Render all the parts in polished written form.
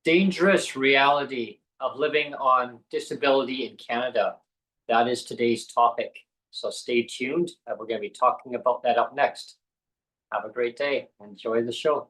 Dangerous reality of living on disability in Canada. That is today's topic. So stay tuned. We're going to be talking about that up next. Have a great day. Enjoy the show.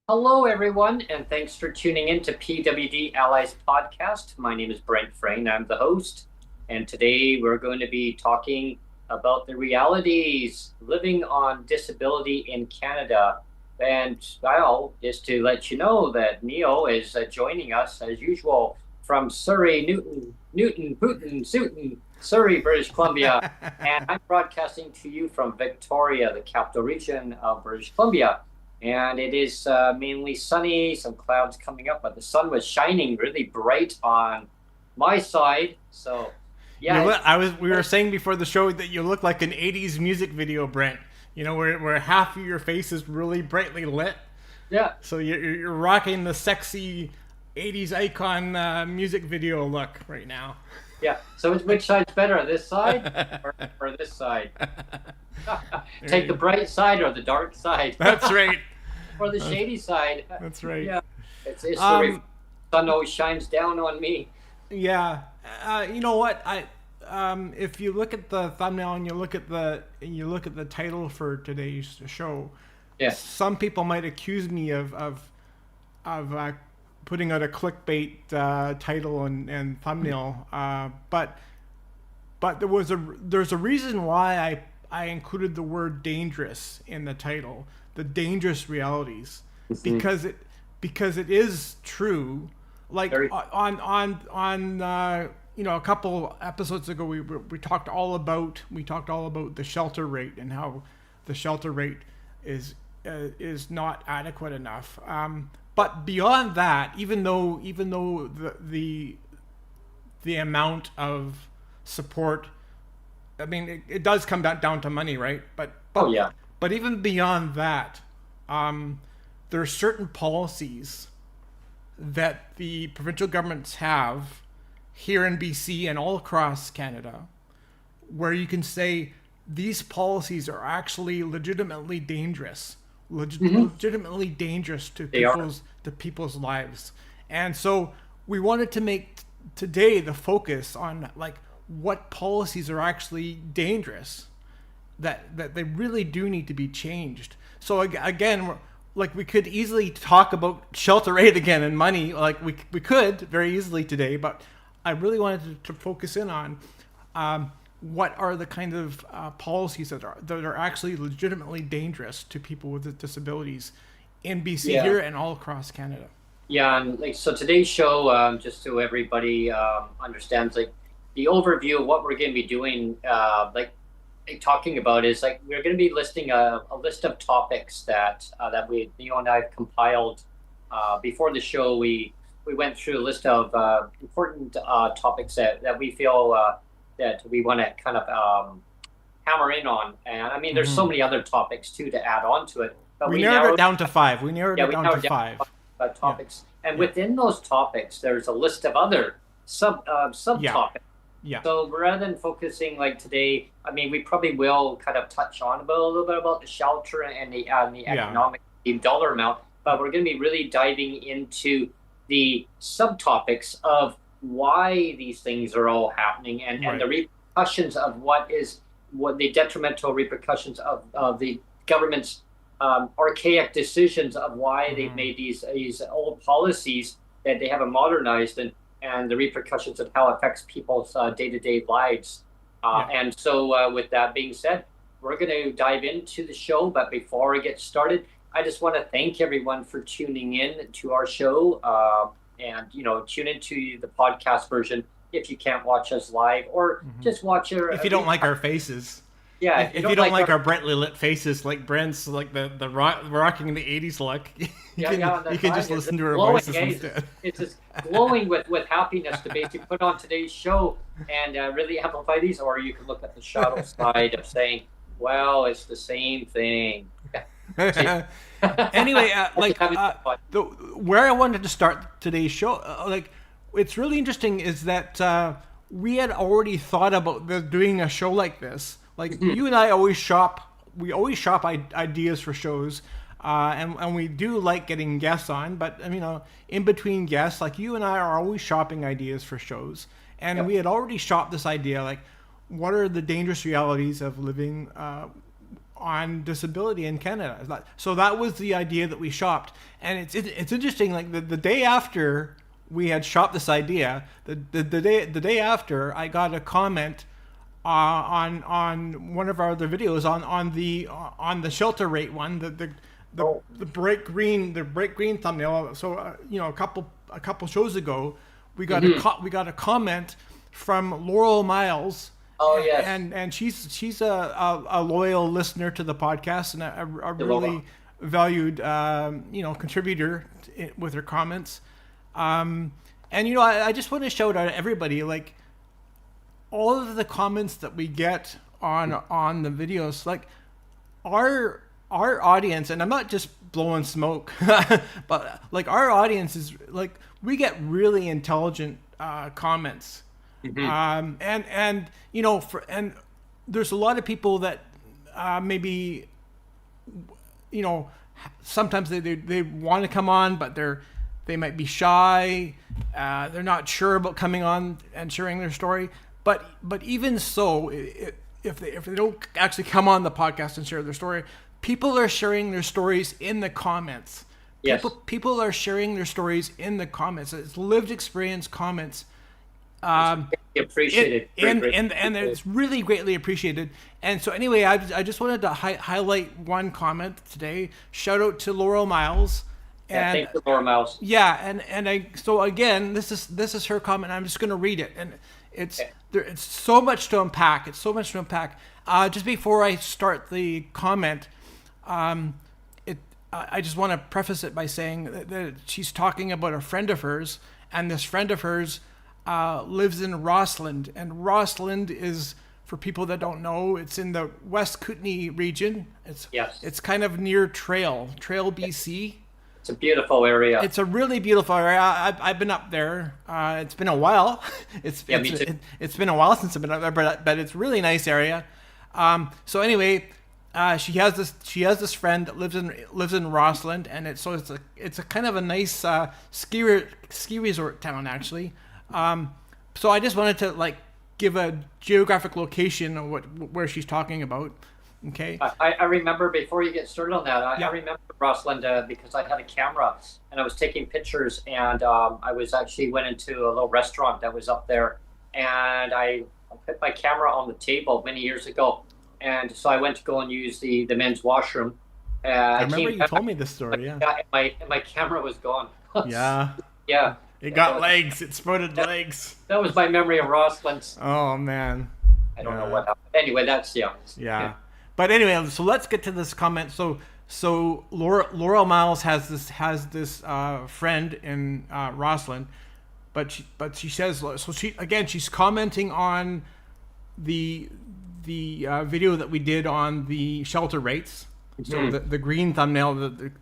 Hello, everyone, and thanks for tuning in to PWD Allies podcast. My name is Brent Frayne. I'm the host, and today we're going to be talking about the realities living on disability in Canada. And well, just to let you know that Neil is joining us as usual from Surrey, Putin, Surrey, British Columbia, and I'm broadcasting to you from Victoria, the capital region of British Columbia. And it is mainly sunny, some clouds coming up, but the sun was shining really bright on my side. So, yeah. We were saying before the show that you look like an 80s music video, Brent. You know, where half of your face is really brightly lit. Yeah. So you're rocking the sexy 80s icon music video look right now. Yeah. So which side's better, this side or this side? Take the bright side or the dark side. That's right. Or the shady side. That's right. Yeah. It's the sun always shines down on me. Yeah. You know what? If you look at the thumbnail and you look at the title for today's show, yeah, some people might accuse me of putting out a clickbait title and thumbnail. But there's a reason why I included the word dangerous in the title, the dangerous realities, because it is true. Like on a couple episodes ago, we talked all about the shelter rate and how the shelter rate is not adequate enough. But beyond that, even though the amount of support, I mean, it does come down to money, right? But yeah. But even beyond that, there are certain policies that the provincial governments have here in BC and all across Canada, where you can say these policies are actually legitimately dangerous, legitimately dangerous to people's lives. And so we wanted to make today the focus on like what policies are actually dangerous, that they really do need to be changed. So again, like we could easily talk about shelter rate again and money, like we could very easily today, but I really wanted to focus in on what are the kind of policies that are actually legitimately dangerous to people with disabilities in BC here and all across Canada. Yeah, and so today's show, just so everybody understands, the overview of what we're going to be doing, talking about is we're going to be listing a list of topics that Neil and I have compiled. Before the show, we went through a list of important topics that we feel that we want to kind of hammer in on. And I mean, there's so many other topics too to add on to it. But we narrowed it down to five. We narrowed it down to five topics. Yeah. And within those topics, there's a list of other subtopics. Yeah. So rather than focusing like today, I mean, we probably will kind of touch on a little bit about the shelter and the economic dollar amount, but we're going to be really diving into the subtopics of why these things are all happening and the repercussions of what the detrimental repercussions of the government's archaic decisions of why they've made these old policies that they haven't modernized and the repercussions of how it affects people's day-to-day lives. And so with that being said, we're going to dive into the show. But before we get started, I just want to thank everyone for tuning in to our show. And, tune into the podcast version if you can't watch us live or just watch if you don't like our faces. Yeah, if you don't like our brightly lit faces, like Brent's, like the rocking the '80s look, you can just listen to our voices instead. It's just glowing with happiness to basically put on today's show and really amplify these, or you can look at the shadow side of saying, well, it's the same thing. Anyway, where I wanted to start today's show, it's really interesting is that we had already thought about doing a show like this. Like you and I always shop. We always shop ideas for shows, and we do like getting guests on. But in between guests, like you and I are always shopping ideas for shows. And we had already shopped this idea, like what are the dangerous realities of living on disability in Canada? So that was the idea that we shopped. And it's interesting. Like the day after we had shopped this idea, the day after, I got a comment on one of our other videos on the shelter rate one, the bright green thumbnail. So a couple shows ago, we got a comment from Laural Miles. Oh yes, and she's a loyal listener to the podcast and a really valued contributor with her comments. And I just want to shout out to everybody, like all of the comments that we get on the videos, like our audience, and I'm not just blowing smoke, but like our audience is like, we get really intelligent comments. And there's a lot of people that maybe sometimes they want to come on, but they might be shy. They're not sure about coming on and sharing their story. But even so, if they don't actually come on the podcast and share their story, people are sharing their stories in the comments. Yes. People are sharing their stories in the comments. It's lived experience comments. Appreciated. And it's really greatly appreciated. And so anyway, I just wanted to highlight one comment today. Shout out to Laural Miles. And thanks to Laural Miles. Yeah, so again, this is her comment. I'm just going to read it, and it's so much to unpack. Just before I start the comment, I just want to preface it by saying that she's talking about a friend of hers, and this friend of hers lives in Rossland, and Rossland is, for people that don't know, it's in the West Kootenay region. It's kind of near Trail BC. It's a beautiful area. It's a really beautiful area. I've been up there. It's been a while. It's been a while since I've been up there, but it's a really nice area. So anyway, she has this friend that lives in Rossland, and it's a kind of a nice ski resort town actually. So I just wanted to give a geographic location of where she's talking about. Okay. I remember, before you get started on that, I remember Rossland because I had a camera and I was taking pictures, and I went into a little restaurant that was up there, and I put my camera on the table many years ago, and so I went to go and use the men's washroom. I remember you told me this story. Yeah. And my camera was gone. Yeah. Yeah. It got legs. It sprouted legs. That was my memory of Rossland. Oh man. I don't know what happened. Anyway, that's Yeah. But anyway, so let's get to this comment. So Laural Miles has this friend in Rossland, but she says, so she's commenting on the video that we did on the shelter rates. So the green thumbnail, the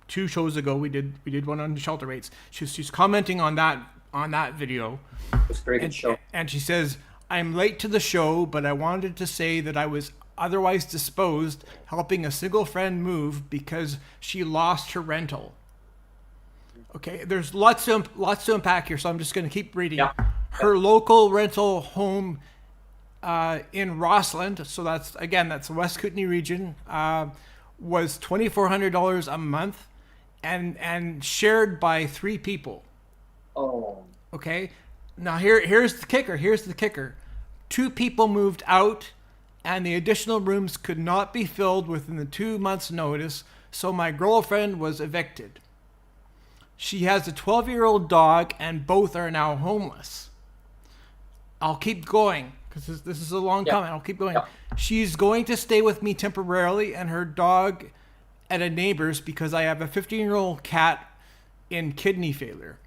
two shows ago we did one on the shelter rates. She's commenting on that video. It's a very good show. And she says, "I'm late to the show, but I wanted to say that I was otherwise disposed helping a single friend move because she lost her rental." Okay, there's lots to unpack here, so I'm just going to keep reading. Yeah. Her local rental home in Rossland, so that's the West Kootenay region, was $2,400 a month, and shared by 3 people. Oh. Okay, now here's the kicker. 2 people moved out, and the additional rooms could not be filled within the 2 months' notice, so my girlfriend was evicted. She has a 12-year-old dog, and both are now homeless. I'll keep going, because this is a long Yeah. comment. I'll keep going. Yeah. She's going to stay with me temporarily and her dog at a neighbor's because I have a 15-year-old cat in kidney failure.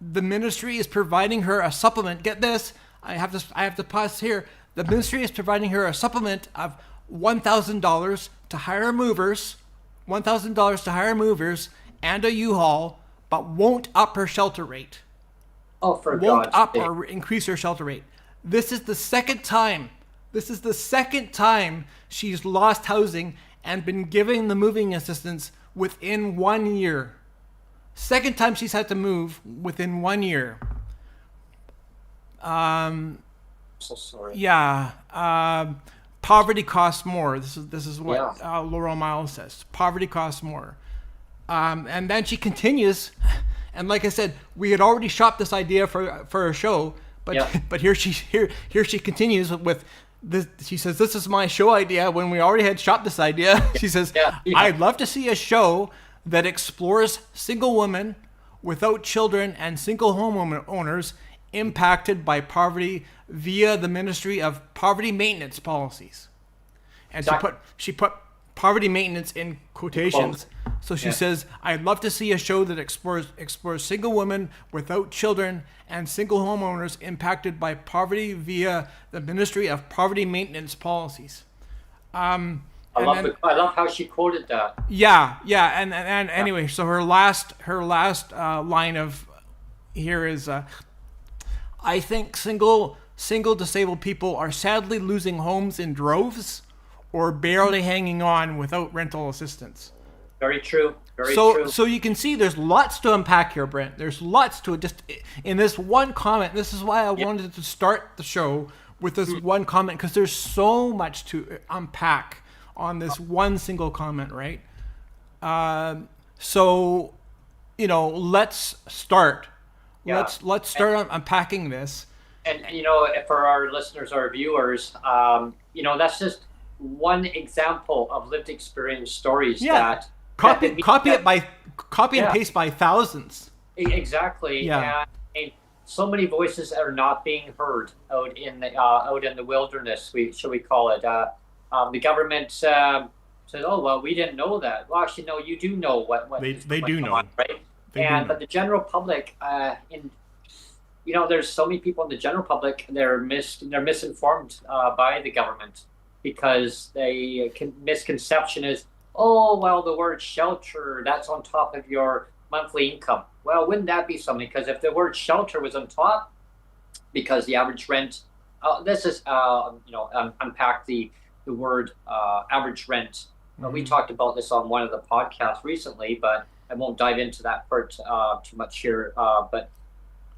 The ministry is providing her a supplement. Get this. I have to pause here. The ministry is providing her a supplement of $1,000 to hire movers, $1,000 to hire movers and a U-Haul, but won't up her shelter rate. Oh, for Won't God's up sake. or increase her shelter rate. This is the second time. This is the second time she's lost housing and been given the moving assistance within 1 year. Second time she's had to move within 1 year. So sorry. Yeah. Poverty costs more. This is what Yeah. Laural Miles says. Poverty costs more. And then she continues, and like I said, we had already shopped this idea for a show, but Yeah. but here she continues with this. She says, "This is my show idea." When we already had shopped this idea, she says, Yeah. "I'd love to see a show that explores single women without children and single home owners impacted by poverty via the Ministry of Poverty Maintenance policies." And Exactly. she put poverty maintenance in quotations. So she says, "I'd love to see a show that explores single women without children and single homeowners impacted by poverty via the Ministry of Poverty Maintenance policies." I love how she quoted that. Yeah, and anyway, so her last line of here is, "I think single disabled people are sadly losing homes in droves, or barely hanging on without rental assistance." Very true. Very true. So you can see there's lots to unpack here, Brent. There's lots to it just in this one comment. This is why I wanted to start the show with this one comment, because there's so much to unpack on this one single comment, right? So, let's start. Yeah. Let's start unpacking this. And for our listeners, our viewers, that's just one example of lived experience stories that copy and paste by thousands. Exactly. Yeah. And so many voices are not being heard out in the wilderness. Shall we call it? The government said, "Oh well, we didn't know that." Well, actually, no, you do know what they do know, right? But the general public, there's so many people in the general public. They're misinformed by the government because misconception is, oh well, the word shelter, that's on top of your monthly income. Well, wouldn't that be something? Because if the word shelter was on top, because the average rent, unpack the word average rent. We talked about this on one of the podcasts recently, but I won't dive into that part too much here. But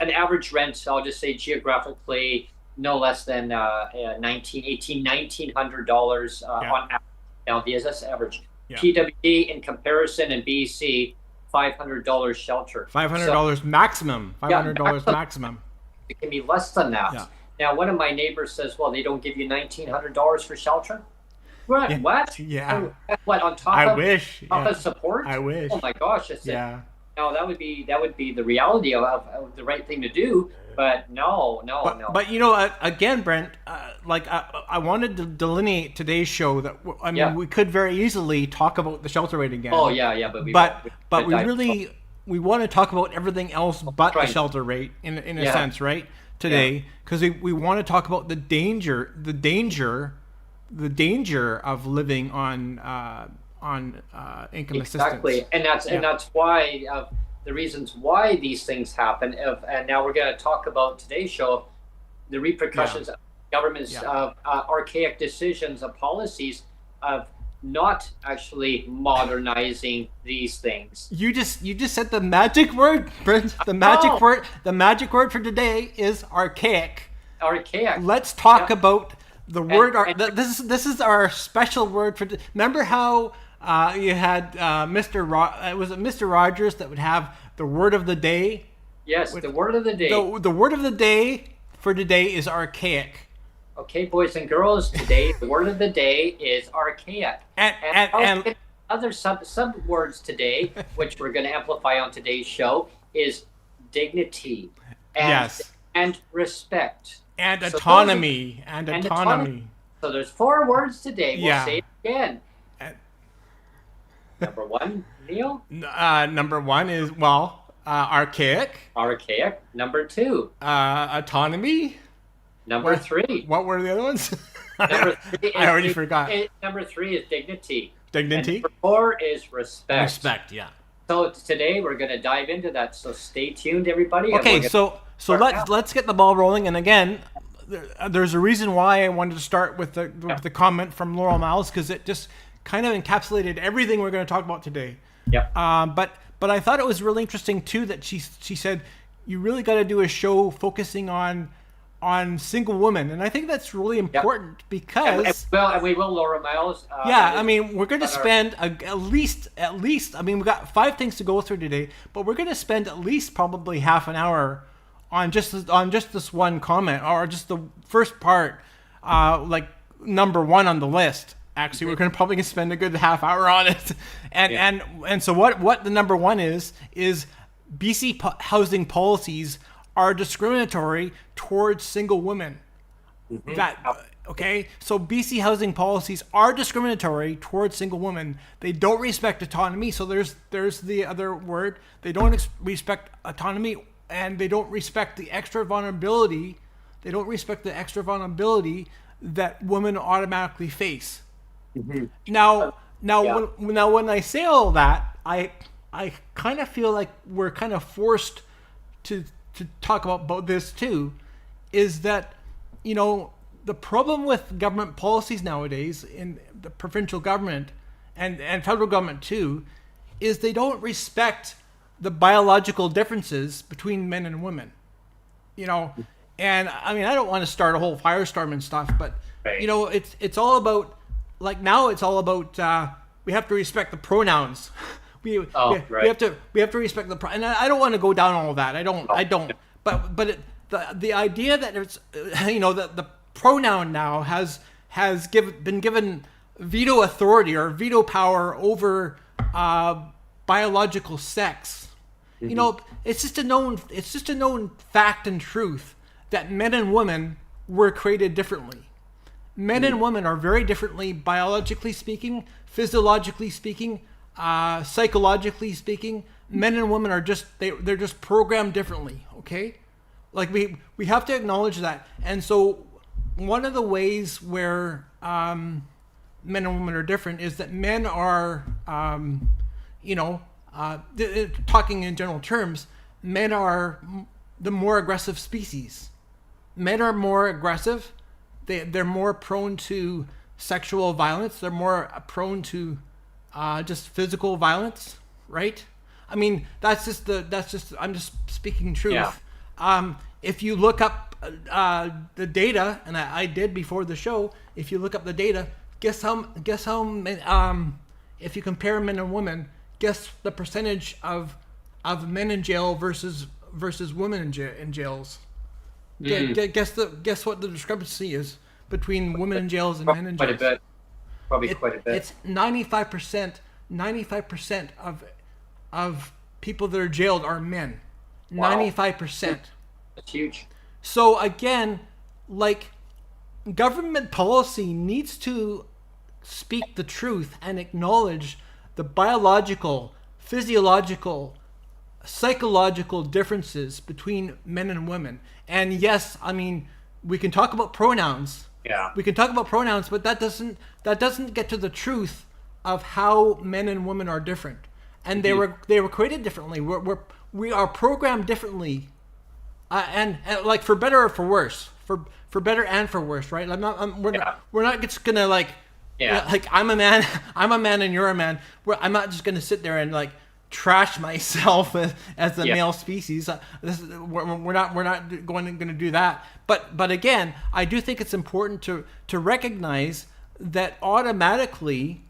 an average rent, I'll just say geographically, no less than $1,900 on average. Now, that's average. Yeah. PWD in comparison in BC, $500 shelter. $500 maximum. $500 maximum. It can be less than that. Yeah. Now, one of my neighbors says, "Well, they don't give you $1,900 for shelter." What? Yeah. What? Yeah. What on top? Of support? I wish. Oh my gosh! No, that would be the reality of the right thing to do. But no. But again, Brent, I wanted to delineate today's show that we could very easily talk about the shelter rate again. Oh yeah, but we want to talk about everything else but the shelter rate in a sense, right? Today, because we want to talk about the danger of living on income assistance. Exactly, and that's why the reasons why these things happen. And now we're going to talk about today's show the repercussions of government's archaic decisions of policies of not actually modernizing these things. You just said the magic word, Brent. The magic word for today is archaic. Archaic. Let's talk about the word. This is our special word for. Remember how you had was it Mr. Rogers that would have the word of the day? Yes, the word of the day. The word of the day for today is archaic. Okay, boys and girls, today the word of the day is archaic. And other sub words today, which we're going to amplify on today's show, is dignity and respect. And So autonomy. And and autonomy. So there's 4 words today. We'll Yeah. say it again. And, Number 1, Neil. number 1 is, well, archaic. Archaic. Number 2. Autonomy. Number 3. What were the other ones? Number 3 I already forgot. Number 3 is dignity. Dignity. And number 4 is respect. Respect, yeah. So today we're going to dive into that. So stay tuned, everybody. Okay, so let's get the ball rolling. And again, there's a reason why I wanted to start with the comment from Laural Miles, because it just kind of encapsulated everything we're going to talk about today. Yeah. But I thought it was really interesting too that she said you really got to do a show focusing on single women, and I think that's really important because and we will, Laural Miles. I mean, we're going to spend at least. I mean, we've got 5 things to go through today, but we're going to spend at least probably half an hour on just this one comment, or just the first part, like number 1 on the list. Actually, we're going to probably spend a good half hour on it, and so what the number 1 is BC housing policies are discriminatory towards single women. Okay, so BC housing policies are discriminatory towards single women. They don't respect autonomy. So there's the other word. They don't respect autonomy, and they don't respect the extra vulnerability. They don't respect the extra vulnerability that women automatically face. Now, when I say all that, I kind of feel like we're kind of forced to talk about this too, is that, you know, the problem with government policies nowadays in the provincial government and federal government too, is they don't respect the biological differences between men and women, you know. And I mean, I don't want to start a whole firestorm and stuff, but you know, it's all about, like, now it's all about we have to respect the pronouns. We have to respect the and I don't want to go down all of that. I don't. But the idea that it's, you know, that the pronoun now has been given veto authority or veto power over biological sex. You know, it's just a known fact and truth that men and women were created differently. Men and women are very differently, biologically speaking, physiologically speaking, psychologically speaking. Men and women are they're just programmed differently. Okay, like we have to acknowledge that. And so one of the ways where men and women are different is that men are, you know, talking in general terms, men are the more aggressive species. Men are more aggressive. They're more prone to sexual violence. They're more prone to just physical violence, right? I mean, I'm just speaking truth. Yeah. If you look up the data, and I did before the show, if you look up the data, guess how if you compare men and women, guess the percentage of men in jail versus women in jails. Guess what the discrepancy is between women in jails and men in jails. Quite a bit. Probably quite a bit. It's 95%. 95% of people that are jailed are men. Wow. 95%. That's huge. So again, like, government policy needs to speak the truth and acknowledge the biological, physiological, psychological differences between men and women. And yes, I mean, we can talk about pronouns. Yeah. We can talk about pronouns, but that doesn't get to the truth of how men and women are different. And they were created differently. We are programmed differently. And like, for better or for worse, for better and for worse, right? We're not just gonna like I'm a man and you're a man. I'm not just gonna sit there and like trash myself as the male species. We're not going to do that. But again, I do think it's important to recognize that automatically.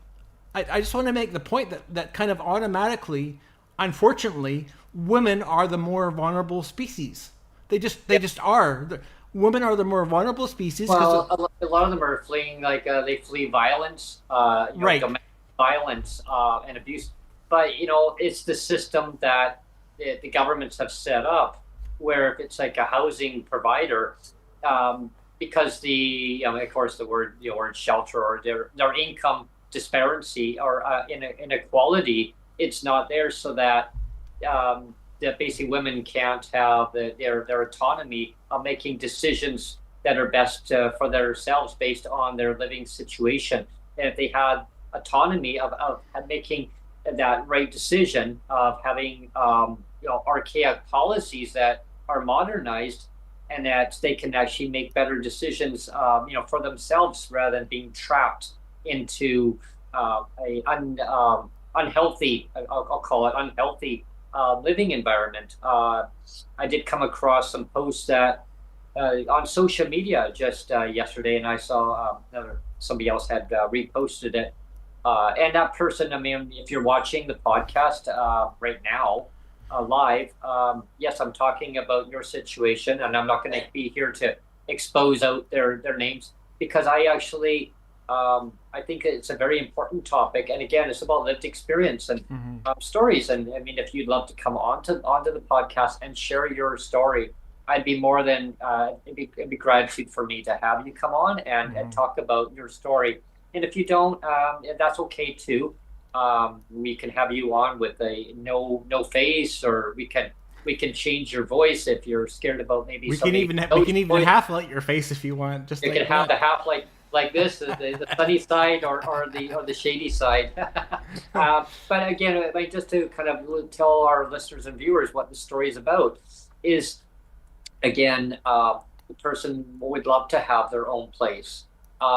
I just want to make the point that kind of automatically, unfortunately, women are the more vulnerable species. They just are. Women are the more vulnerable species. Well, a lot of them are fleeing, like they flee violence, right? Domestic violence and abuse. But you know, it's the system that the governments have set up, where if it's like a housing provider, because of course the word shelter or their income disparity or inequality, it's not there, so that that basically women can't have their autonomy of making decisions that are best for themselves based on their living situation. And if they had autonomy of making that right decision, of having archaic policies that are modernized, and that they can actually make better decisions for themselves rather than being trapped into unhealthy, I'll call it unhealthy living environment. I did come across some posts that on social media just yesterday, and I saw somebody else had reposted it. And that person, I mean, if you're watching the podcast right now, live, yes, I'm talking about your situation, and I'm not going to be here to expose out their names, because I actually, I think it's a very important topic. And again, it's about lived experience and stories. And I mean, if you'd love to come onto the podcast and share your story, I'd be more than, it'd be gratitude for me to have you come on and talk about your story. And if you don't, that's okay too. We can have you on with a no face, or we can change your voice if you're scared about maybe. We can even half light your face if you want. Just you can have the half like this, the sunny side or the shady side. But again, like, just to kind of tell our listeners and viewers what the story is about is, again, the person would love to have their own place.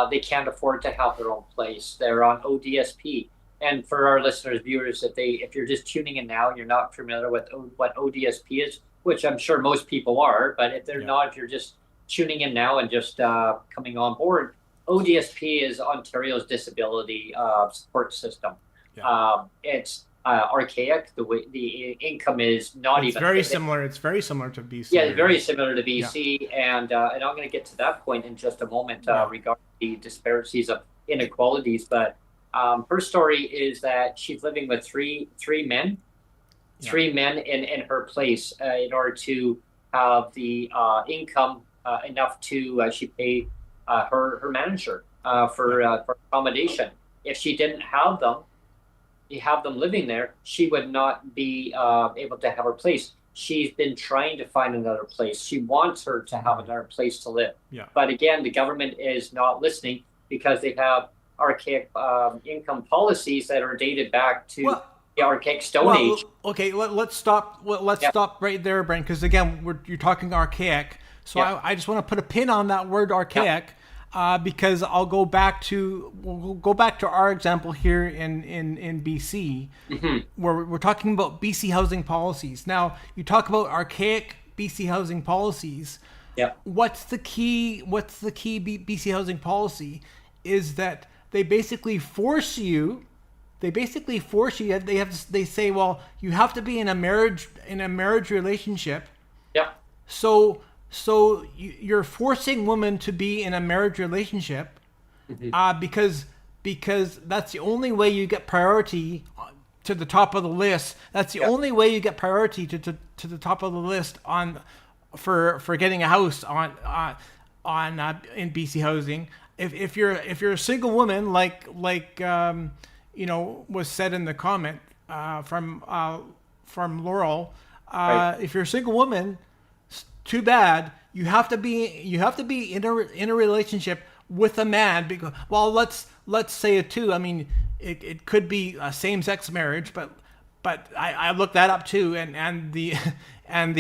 They can't afford to have their own place. They're on ODSP. And for our listeners, viewers, if you're just tuning in now, you're not familiar with what ODSP is, which I'm sure most people are, but if they're not, if you're just tuning in now and just coming on board, ODSP is Ontario's disability support system. It's archaic. The way the income is not it's even very similar. It's very similar to BC. Yeah, it's very similar to BC, and I'm going to get to that point in just a moment regarding the disparities of inequalities. But her story is that she's living with three men in her place in order to have the income enough to she pay her manager for accommodation. If she didn't have them living there, she would not be able to have her place. She's been trying to find another place. She wants her to have another place to live. But again, the government is not listening, because they have archaic income policies that are dated back to the archaic Stone Age. Okay, let's stop. Let's stop right there, Brent, because again, you're talking archaic. So I just want to put a pin on that word archaic. Because we'll go back to our example here in BC, where we're talking about BC housing policies. Now, you talk about archaic BC housing policies. What's the key BC housing policy is that they basically force you. They say, well, you have to be in a marriage relationship. So you're forcing women to be in a marriage relationship because that's the only way you get priority to the top of the list. That's the only way you get priority to the top of the list for getting a house in BC housing. If you're a single woman, like was said in the comment from Laural, if you're a single woman, too bad. You have to be in a relationship with a man, because, well, let's say it too. I mean, it could be a same-sex marriage, but I looked that up too, and the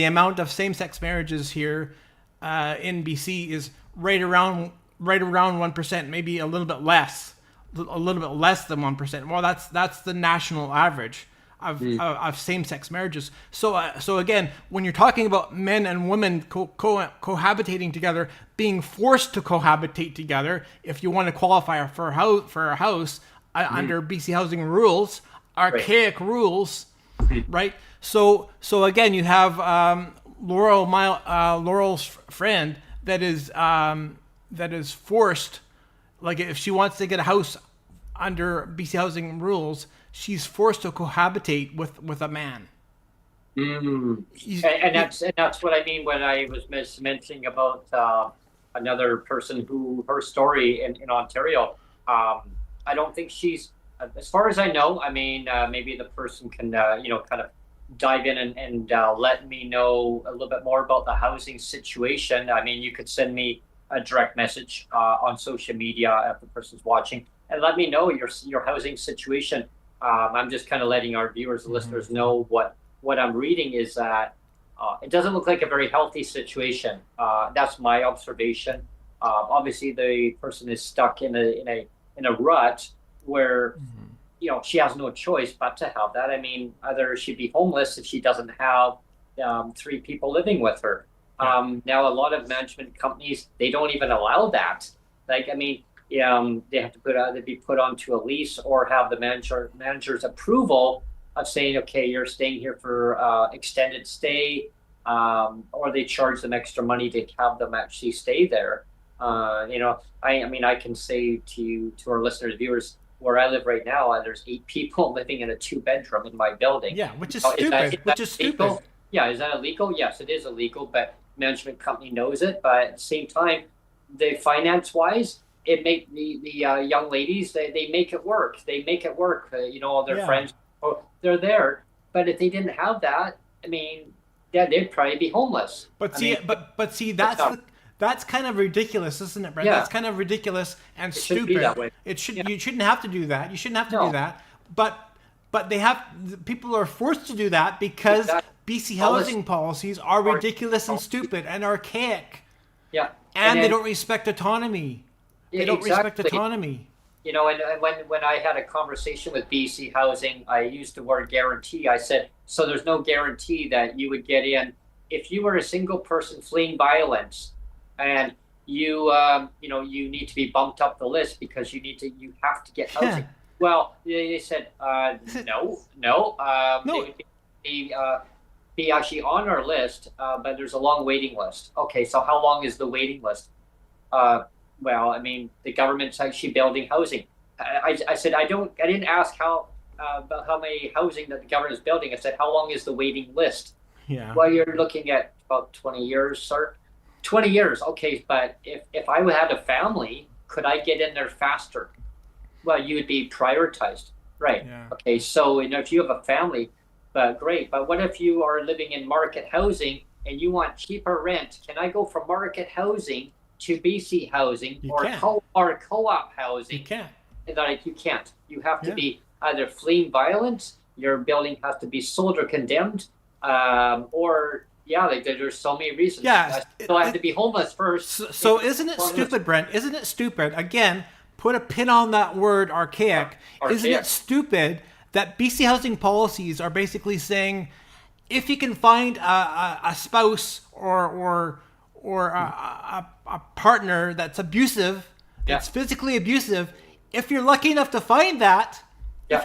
amount of same-sex marriages here in BC is right around 1%, maybe a little bit less than 1%. Well, that's the national average of same-sex marriages. So again, when you're talking about men and women cohabitating together, being forced to cohabitate together, if you want to qualify for a house under BC housing rules, archaic rules, right? So again, you have Laural's friend that is forced, like if she wants to get a house under BC housing rules, she's forced to cohabitate with a man. And that's what I mean when I was mentioning about another person who her story in Ontario. I don't think she's, as far as I know. I mean, maybe the person can kind of dive in and let me know a little bit more about the housing situation. I mean, you could send me a direct message on social media if the person's watching, and let me know your housing situation. I'm just kind of letting our viewers and listeners know what I'm reading is that it doesn't look like a very healthy situation. That's my observation. Obviously, the person is stuck in a rut where she has no choice but to have that. I mean, either she'd be homeless if she doesn't have 3 people living with her. Now, a lot of management companies, they don't even allow that. Like, I mean, they have to either be put onto a lease or have the manager's approval of saying, okay, you're staying here for extended stay, or they charge them extra money to have them actually stay there. I mean, I can say to our listeners, viewers, where I live right now, there's 8 people living in a 2-bedroom in my building. Yeah, which is stupid. Which is stupid. Yeah, is that illegal? Yes, it is illegal, but management company knows it. But at the same time, the finance-wise, it make the young ladies, they make it work. They make it work. Their friends, they're there. But if they didn't have that, I mean, they'd probably be homeless. But see, that's kind of ridiculous, isn't it, Brent? Yeah. That's kind of ridiculous and stupid. Be that way. You shouldn't have to do that. You shouldn't have to do that. But people are forced to do that because BC housing policies are ridiculous and stupid and archaic. Yeah. And they don't respect autonomy. They don't respect autonomy. And when I had a conversation with BC Housing, I used the word guarantee. I said, so there's no guarantee that you would get in if you were a single person fleeing violence, and you need to be bumped up the list because you have to get housing. Yeah. Well, they said no. They would be actually on our list, but there's a long waiting list. Okay, so how long is the waiting list? Well, I mean, the government's actually building housing. I said I didn't ask about how many housing that the government is building. I said, how long is the waiting list? Yeah. Well, you're looking at about 20 years, sir. 20 years, okay, but if I had a family, could I get in there faster? Well, you would be prioritized, right? Yeah. Okay, so if you have a family, great. But what if you are living in market housing and you want cheaper rent? Can I go from market housing to BC housing or co-op housing? You can't. You can't. You have to be either fleeing violence, your building has to be sold or condemned, or there's so many reasons. Yeah. So I had to be homeless first. So isn't it stupid, Brent? Isn't it stupid? Again, put a pin on that word archaic. Isn't it stupid that BC housing policies are basically saying if you can find a spouse or a partner that's abusive, that's physically abusive, if you're lucky enough to find that, we'll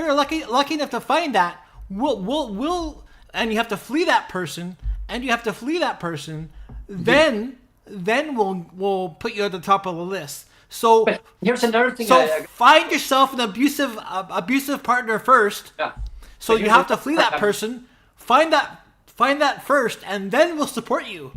and you have to flee that person, then we'll put you at the top of the list. So but here's another thing. So find yourself an abusive partner first. Yeah. So you have to flee that person. Find that first, and then we'll support you.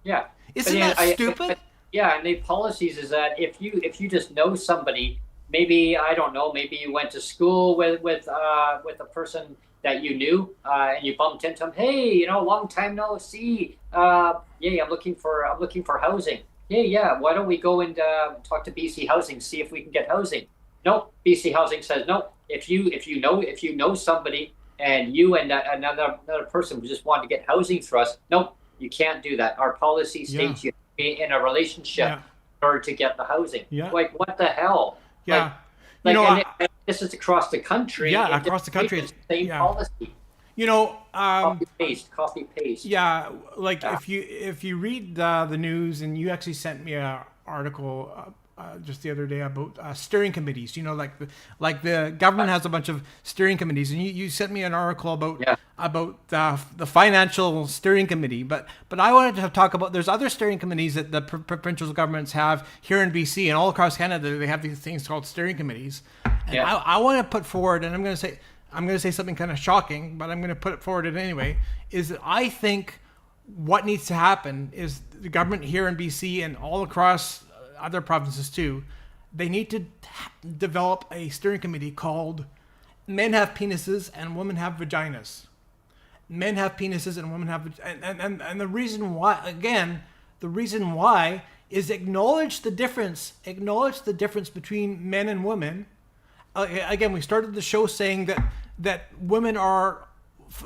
Yeah. Isn't that stupid? And the policies is that if you just know somebody, maybe I don't know, maybe you went to school with a person that you knew, and you bumped into him. Hey, long time no see. I'm looking for housing. Yeah. Why don't we go and talk to BC Housing, see if we can get housing? Nope. BC Housing says no. If you know somebody and you and another person just want to get housing through us, nope, you can't do that. Our policy states you have to be in a relationship in order to get the housing. Yeah. Like, what the hell? Yeah. This is across the country. Yeah, across the country. It's the same policy. Copy paste. Yeah, if you read the news, and you actually sent me an article just the other day about steering committees. Like the government has a bunch of steering committees, and you sent me an article about the financial steering committee. But I wanted to talk about there's other steering committees that the provincial governments have here in BC and all across Canada. They have these things called steering committees, and I want to put forward, and I'm going to say something kind of shocking, but I'm going to put it forward anyway. Is that I think what needs to happen is the government here in BC and all across other provinces too, they need to develop a steering committee called Men Have Penises and Women Have Vaginas. Men have penises and women have, and the reason why, again, the reason why is acknowledge the difference between men and women. Again, we started the show saying that women are,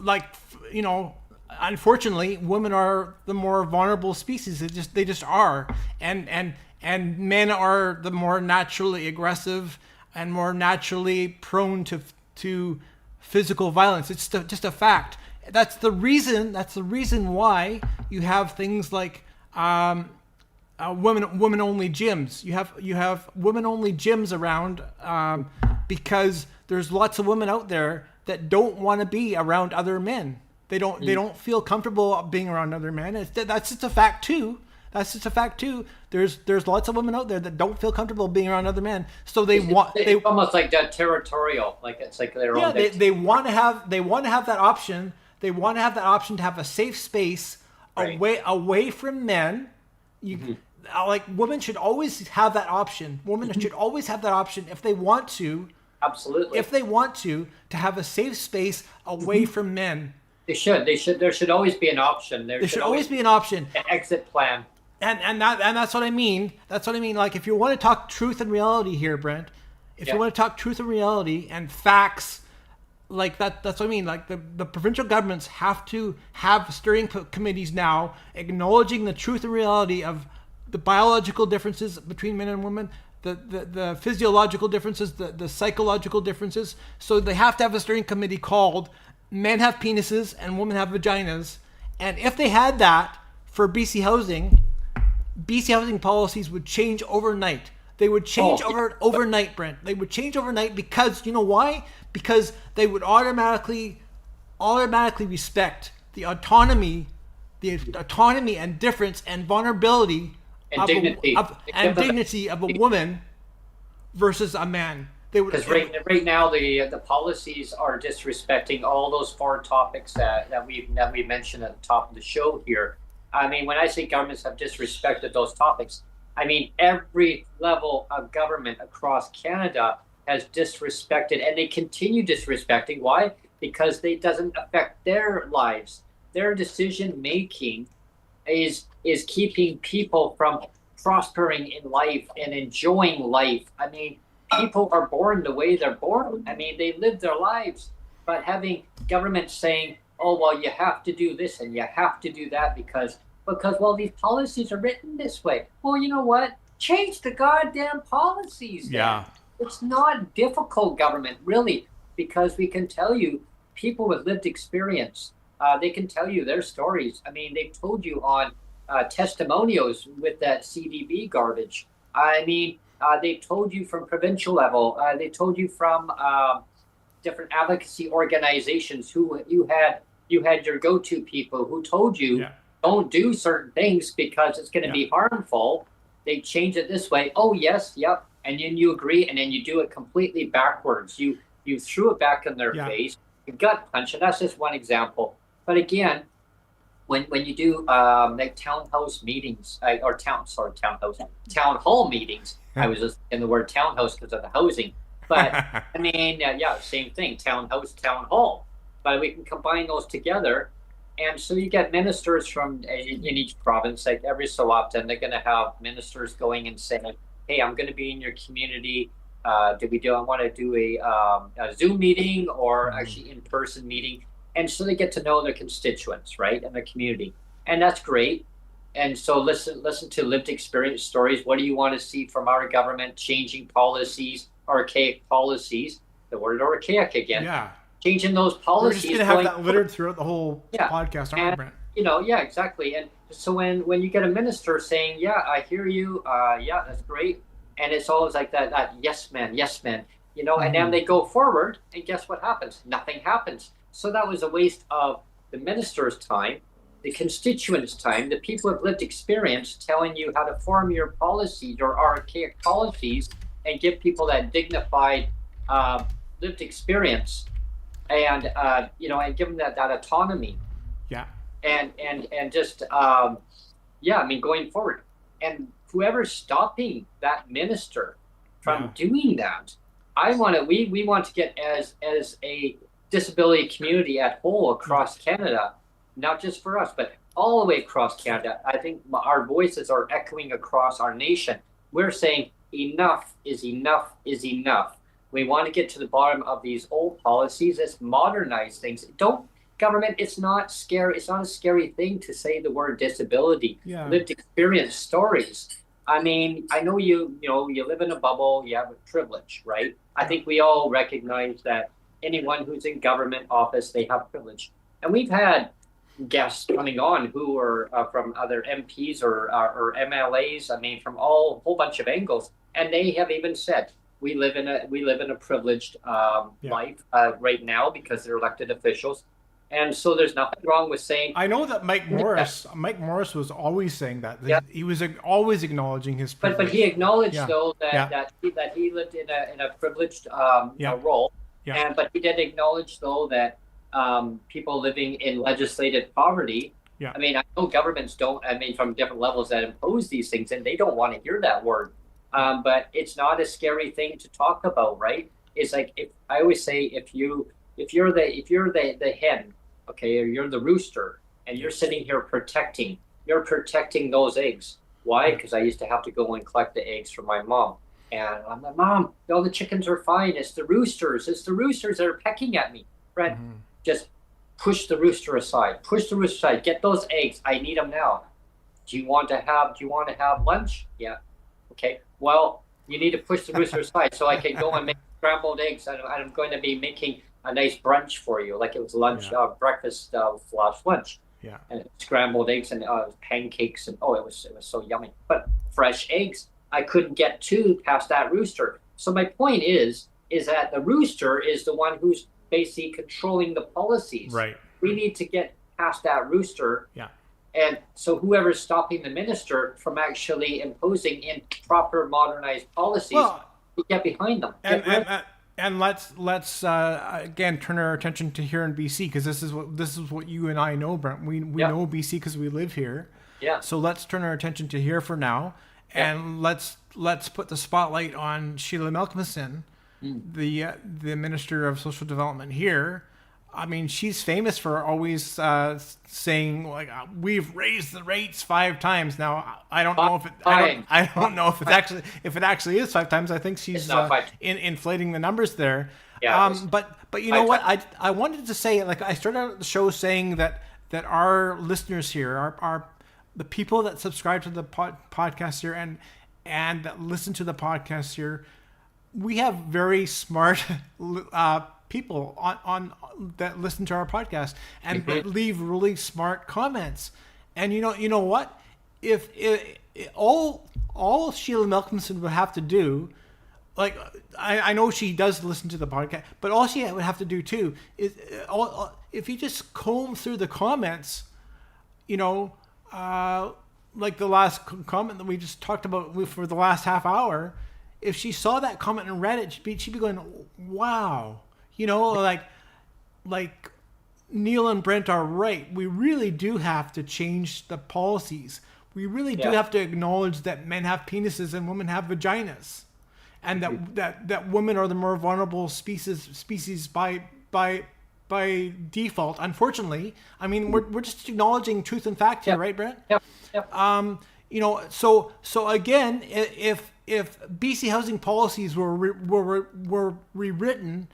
like, you know, unfortunately, women are the more vulnerable species. They just are, and men are the more naturally aggressive and more naturally prone to physical violence. It's just a fact. That's the reason why you have things like women only gyms. You have women only gyms around because there's lots of women out there that don't want to be around other men. They don't feel comfortable being around other men. That's just a fact too. There's lots of women out there that don't feel comfortable being around other men. So they almost like that territorial, like it's like their own. Yeah, they want to have that option. They want to have that option to have a safe space away from men. Like, women should always have that option. Women should always have that option if they want to. Absolutely. If they want to have a safe space away from men. They should. There should always be an option. There should always be an option. An exit plan. And that's what I mean. That's what I mean. Like, if you want to talk truth and reality here, Brent, if you want to talk truth and reality and facts, like that's what I mean. Like, the provincial governments have to have steering committees now acknowledging the truth and reality of the biological differences between men and women, the physiological differences, the psychological differences. So they have to have a steering committee called Men Have Penises and Women Have Vaginas. And if they had that for BC housing policies would change overnight. They would change overnight, Brent. They would change overnight because, you know why? Because they would automatically respect the autonomy and difference and vulnerability and dignity of a woman versus a man. Because right now the policies are disrespecting all those 4 topics that we mentioned at the top of the show here. I mean, when I say governments have disrespected those topics, I mean every level of government across Canada has disrespected, and they continue disrespecting. Why? Because it doesn't affect their lives. Their decision making is keeping people from prospering in life and enjoying life. I mean, people are born the way they're born. I mean, they live their lives. But having government saying, oh, well, you have to do this and you have to do that because well, these policies are written this way. Well, you know what? Change the goddamn policies. Yeah. It's not difficult, government, really, because we can tell you people with lived experience, they can tell you their stories. I mean, they've told you on testimonials with that CDB garbage. I mean, they've told you from provincial level. They told you from different advocacy organizations who you had your go-to people who told you don't do certain things because it's going to be harmful. They change it this way. Oh, yes, yep. And then you agree, and then you do it completely backwards. You threw it back in their face. You gut punch, and that's just one example. But again, when you do like townhouse meetings town hall meetings, I was just in the word townhouse because of the housing. But I mean, same thing, townhouse, town hall. But we can combine those together. And so you get ministers from in each province, like every so often, they're going to have ministers going and saying, hey, I'm going to be in your community. I want to do a Zoom meeting or actually in-person meeting. And so they get to know their constituents, right, and their community. And that's great. And so listen to lived experience stories. What do you want to see from our government? Changing policies, archaic policies. The word archaic again. Yeah. Changing those policies. We're just going to have that littered throughout the whole podcast, aren't we, Brent? You know, yeah, exactly. And so when you get a minister saying, yeah, I hear you, yeah, that's great. And it's always like that yes, man, you know, and then they go forward and guess what happens? Nothing happens. So that was a waste of the minister's time, the constituents' time, the people with lived experience telling you how to form your policies, your archaic policies, and give people that dignified lived experience and, you know, and give them that autonomy. Yeah. and just I mean, going forward, and whoever's stopping that minister from doing that, we want to get as a disability community at whole across Canada, not just for us, but all the way across Canada. I think our voices are echoing across our nation. We're saying enough is enough is enough. We want to get to the bottom of these old policies. Let's modernize things. Government, it's not scary. It's not a scary thing to say the word disability. Lived experience stories. I mean, I know you live in a bubble. You have a privilege, right? I think we all recognize that anyone who's in government office, they have privilege. And we've had guests coming on who are from other MPs or MLAs. I mean, from a whole bunch of angles, and they have even said we live in a privileged life right now because they're elected officials. And so there's nothing wrong with saying. I know that Mike Morris was always saying that. He was always acknowledging his privilege. But he acknowledged though that he lived in a privileged role. But he did acknowledge though that people living in legislated poverty. I mean, I know governments don't. I mean, from different levels that impose these things, and they don't want to hear that word. But it's not a scary thing to talk about, right? It's like I always say, if you're the hen. Okay, or you're the rooster, and you're sitting here protecting those eggs. Why? Because I used to have to go and collect the eggs from my mom. And I'm like, Mom, all the chickens are fine. It's the roosters that are pecking at me. Brett, just push the rooster aside. Get those eggs. I need them now. Do you want to have lunch? Yeah. Okay. Well, you need to push the rooster aside so I can go and make scrambled eggs. I'm going to be making a nice brunch for you, like it was lunch, breakfast / lunch, and scrambled eggs and pancakes, and it was so yummy. But fresh eggs, I couldn't get past that rooster. So my point is that the rooster is the one who's basically controlling the policies. Right. We need to get past that rooster. Yeah. And so whoever's stopping the minister from actually imposing in proper modernized policies, we get behind them. And let's again turn our attention to here in BC, because this is what you and I know, Brent. We know BC because we live here. Yeah. So let's turn our attention to here for now, and let's put the spotlight on Sheila Malcolmson, the Minister of Social Development here. I mean, she's famous for always saying, like, we've raised the rates 5 times. Now, I don't know if it actually is 5 times. I think she's inflating the numbers there. Yeah, but you know what? I wanted to say, like, I started out the show saying that our listeners here are the people that subscribe to the podcast here and that listen to the podcast here. We have very smart people on that listen to our podcast and leave really smart comments. And you know what? If all Sheila Malcolmson would have to do, like, I know she does listen to the podcast, but all she would have to do too is if you just comb through the comments, like the last comment that we just talked about for the last half hour. If she saw that comment and read it, she'd be going, wow. Like Neil and Brent are right. We really do have to change the policies. We really do have to acknowledge that men have penises and women have vaginas, and that women are the more vulnerable species by default. Unfortunately, I mean we're just acknowledging truth and fact here, right, Brent? Yep. So again, if BC housing policies were rewritten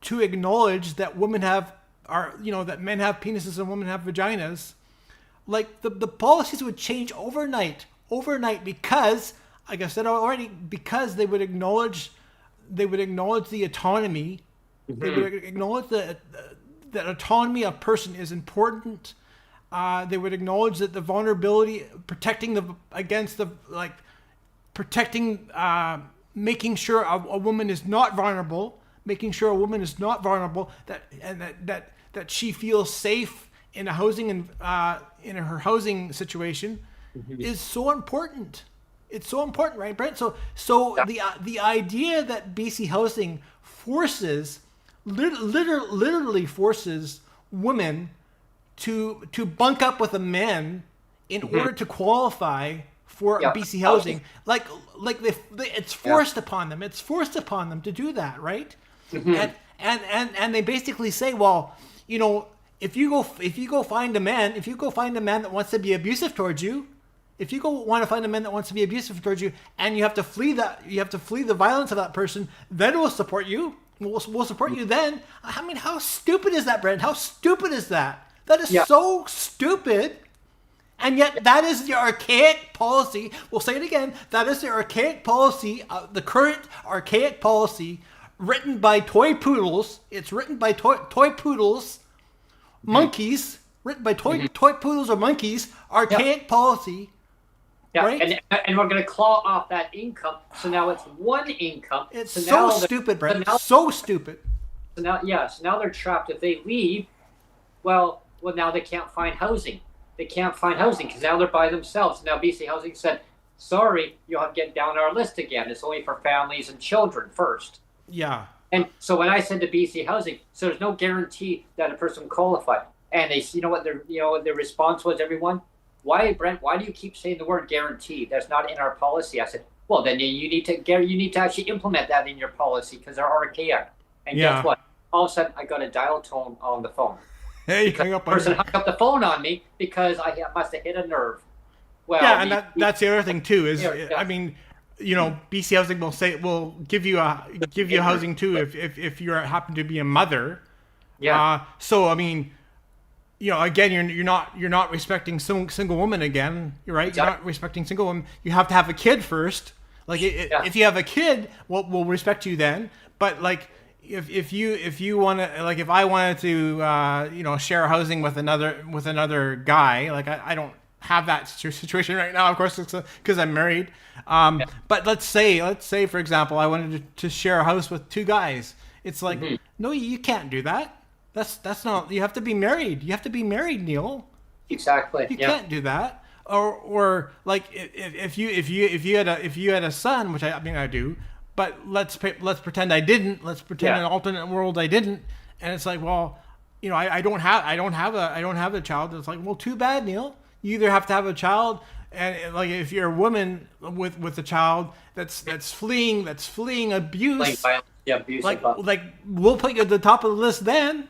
to acknowledge that that men have penises and women have vaginas, like the policies would change overnight because, like I said already, because they would acknowledge the autonomy. They would acknowledge that autonomy of person is important. They would acknowledge that the vulnerability, making sure a woman is not vulnerable, that she feels safe in a housing and in her housing situation is so important. It's so important, right, Brent? So the idea that BC housing literally forces women to bunk up with the men in order to qualify for BC housing. Like it's forced upon them. It's forced upon them to do that, right? And they basically say, well, you know, if you go find a man that wants to be abusive towards you, if you want to find a man that wants to be abusive towards you, and you have to flee the violence of that person, then we'll support you. We'll support you then. I mean, how stupid is that, Brent? How stupid is that? That is so stupid. And yet that is the archaic policy. We'll say it again. That is the archaic policy, the current archaic policy written by toy poodles. It's written by toy poodles, monkeys, written by toy poodles or monkeys, archaic policy. Yeah, right? and we're going to claw off that income. So now it's one income. It's so stupid, Brent. So stupid. So now they're trapped. If they leave, well, now they can't find housing. They can't find housing because now they're by themselves. Now BC Housing said, sorry, you'll have to get down our list again. It's only for families and children first. Yeah. And so when I said to BC Housing, so there's no guarantee that a person qualified. And they, you know what their response was, everyone? Why, Brent? Why do you keep saying the word guarantee? That's not in our policy. I said, well, then you need to actually implement that in your policy because they're archaic. And guess what? All of a sudden, I got a dial tone on the phone. Hey, the person hung up the phone on me because I must have hit a nerve. Well, yeah, and that's the other thing too. Is I mean, you know, BC Housing will give you housing too if you happen to be a mother. Yeah. So I mean, you know, again, you're not respecting single women again. You're right. Exactly. You're not respecting single women. You have to have a kid first. Like if you have a kid, we'll respect you then. But like if you want to, like if I wanted to you know, share housing with another guy, like I don't have that situation right now, of course, because I'm married. But let's say for example, I wanted to share a house with two guys. It's like, no, you can't do that. That's not. You have to be married. You have to be married, Neil. Exactly. You can't do that. Or like if you had a son, which I mean I do, but let's pretend I didn't. Let's pretend in an alternate world I didn't. And it's like, well, you know, I don't have a child. It's like, well, too bad, Neil. You either have to have a child, and like if you're a woman with a child that's fleeing abuse. Abuse. Like we'll put you at the top of the list then.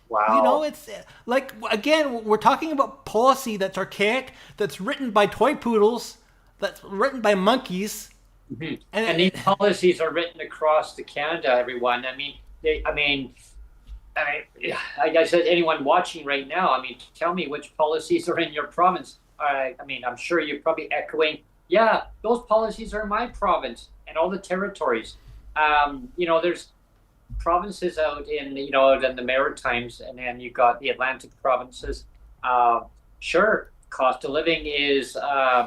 Wow. You know, it's like, again, we're talking about policy that's archaic, that's written by toy poodles, that's written by monkeys. And these policies are written across the Canada, everyone. I mean, I said, anyone watching right now, I mean, tell me which policies are in your province. I mean, I'm sure you're probably echoing, yeah, those policies are in my province and all the territories. You know, there's provinces out in, you know, in the Maritimes, and then you've got the Atlantic provinces. Sure, cost of living is,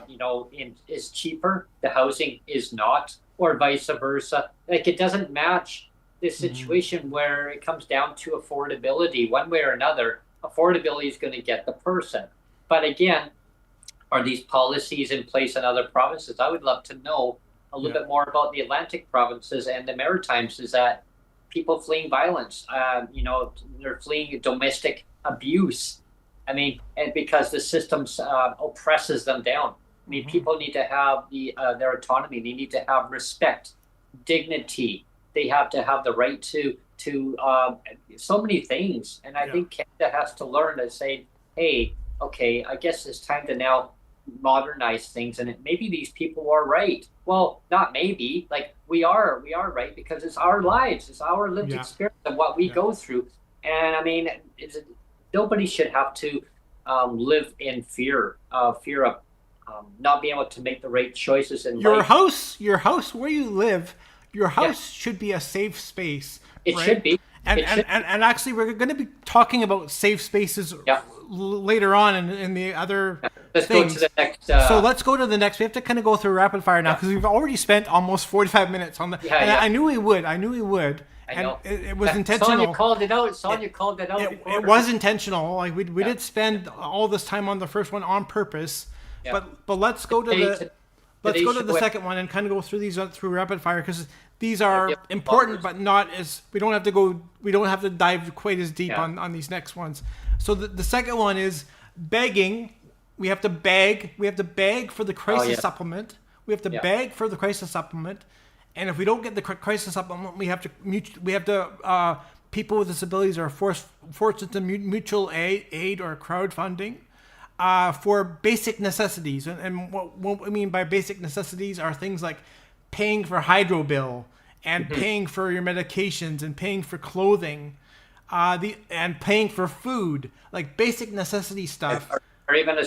you know, is cheaper. The housing is not, or vice versa. Like, it doesn't match this situation where it comes down to affordability. One way or another, affordability is going to get the person. But again, are these policies in place in other provinces? I would love to know a little bit more about the Atlantic provinces and the Maritimes. Is that people fleeing violence? You know, they're fleeing domestic abuse. I mean, and because the system oppresses them down. I mean, people need to have their autonomy. They need to have respect, dignity. They have to have the right to so many things. And I think Canada has to learn to say, hey, okay, I guess it's time to now modernize things, and maybe these people are right. Well, not maybe, like we are right, because it's our lives, it's our lived experience of what we go through. And I mean, nobody should have to live in fear of not being able to make the right choices in life. Your house where you live, your house should be a safe space. It should be. And actually, we're going to be talking about safe spaces later on in the other let's things. Go to the next. So let's go to the next. We have to kind of go through rapid fire now because we've already spent almost 45 minutes on the. I knew we would. I know. It was intentional. Sonia called it out. It was intentional. Like we did spend all this time on the first one on purpose. Yeah. But let's go to the second one and kind of go through these through rapid fire because these are important, but not as we don't have to dive quite as deep on these next ones. So the second one is begging. We have to beg. We have to beg for the crisis supplement. We have to beg for the crisis supplement, and if we don't get the crisis supplement, we have to people with disabilities are forced into mutual aid or crowdfunding for basic necessities. And what we mean by basic necessities are things like paying for hydro bill and paying for your medications and paying for clothing, and paying for food, like basic necessity stuff. Or even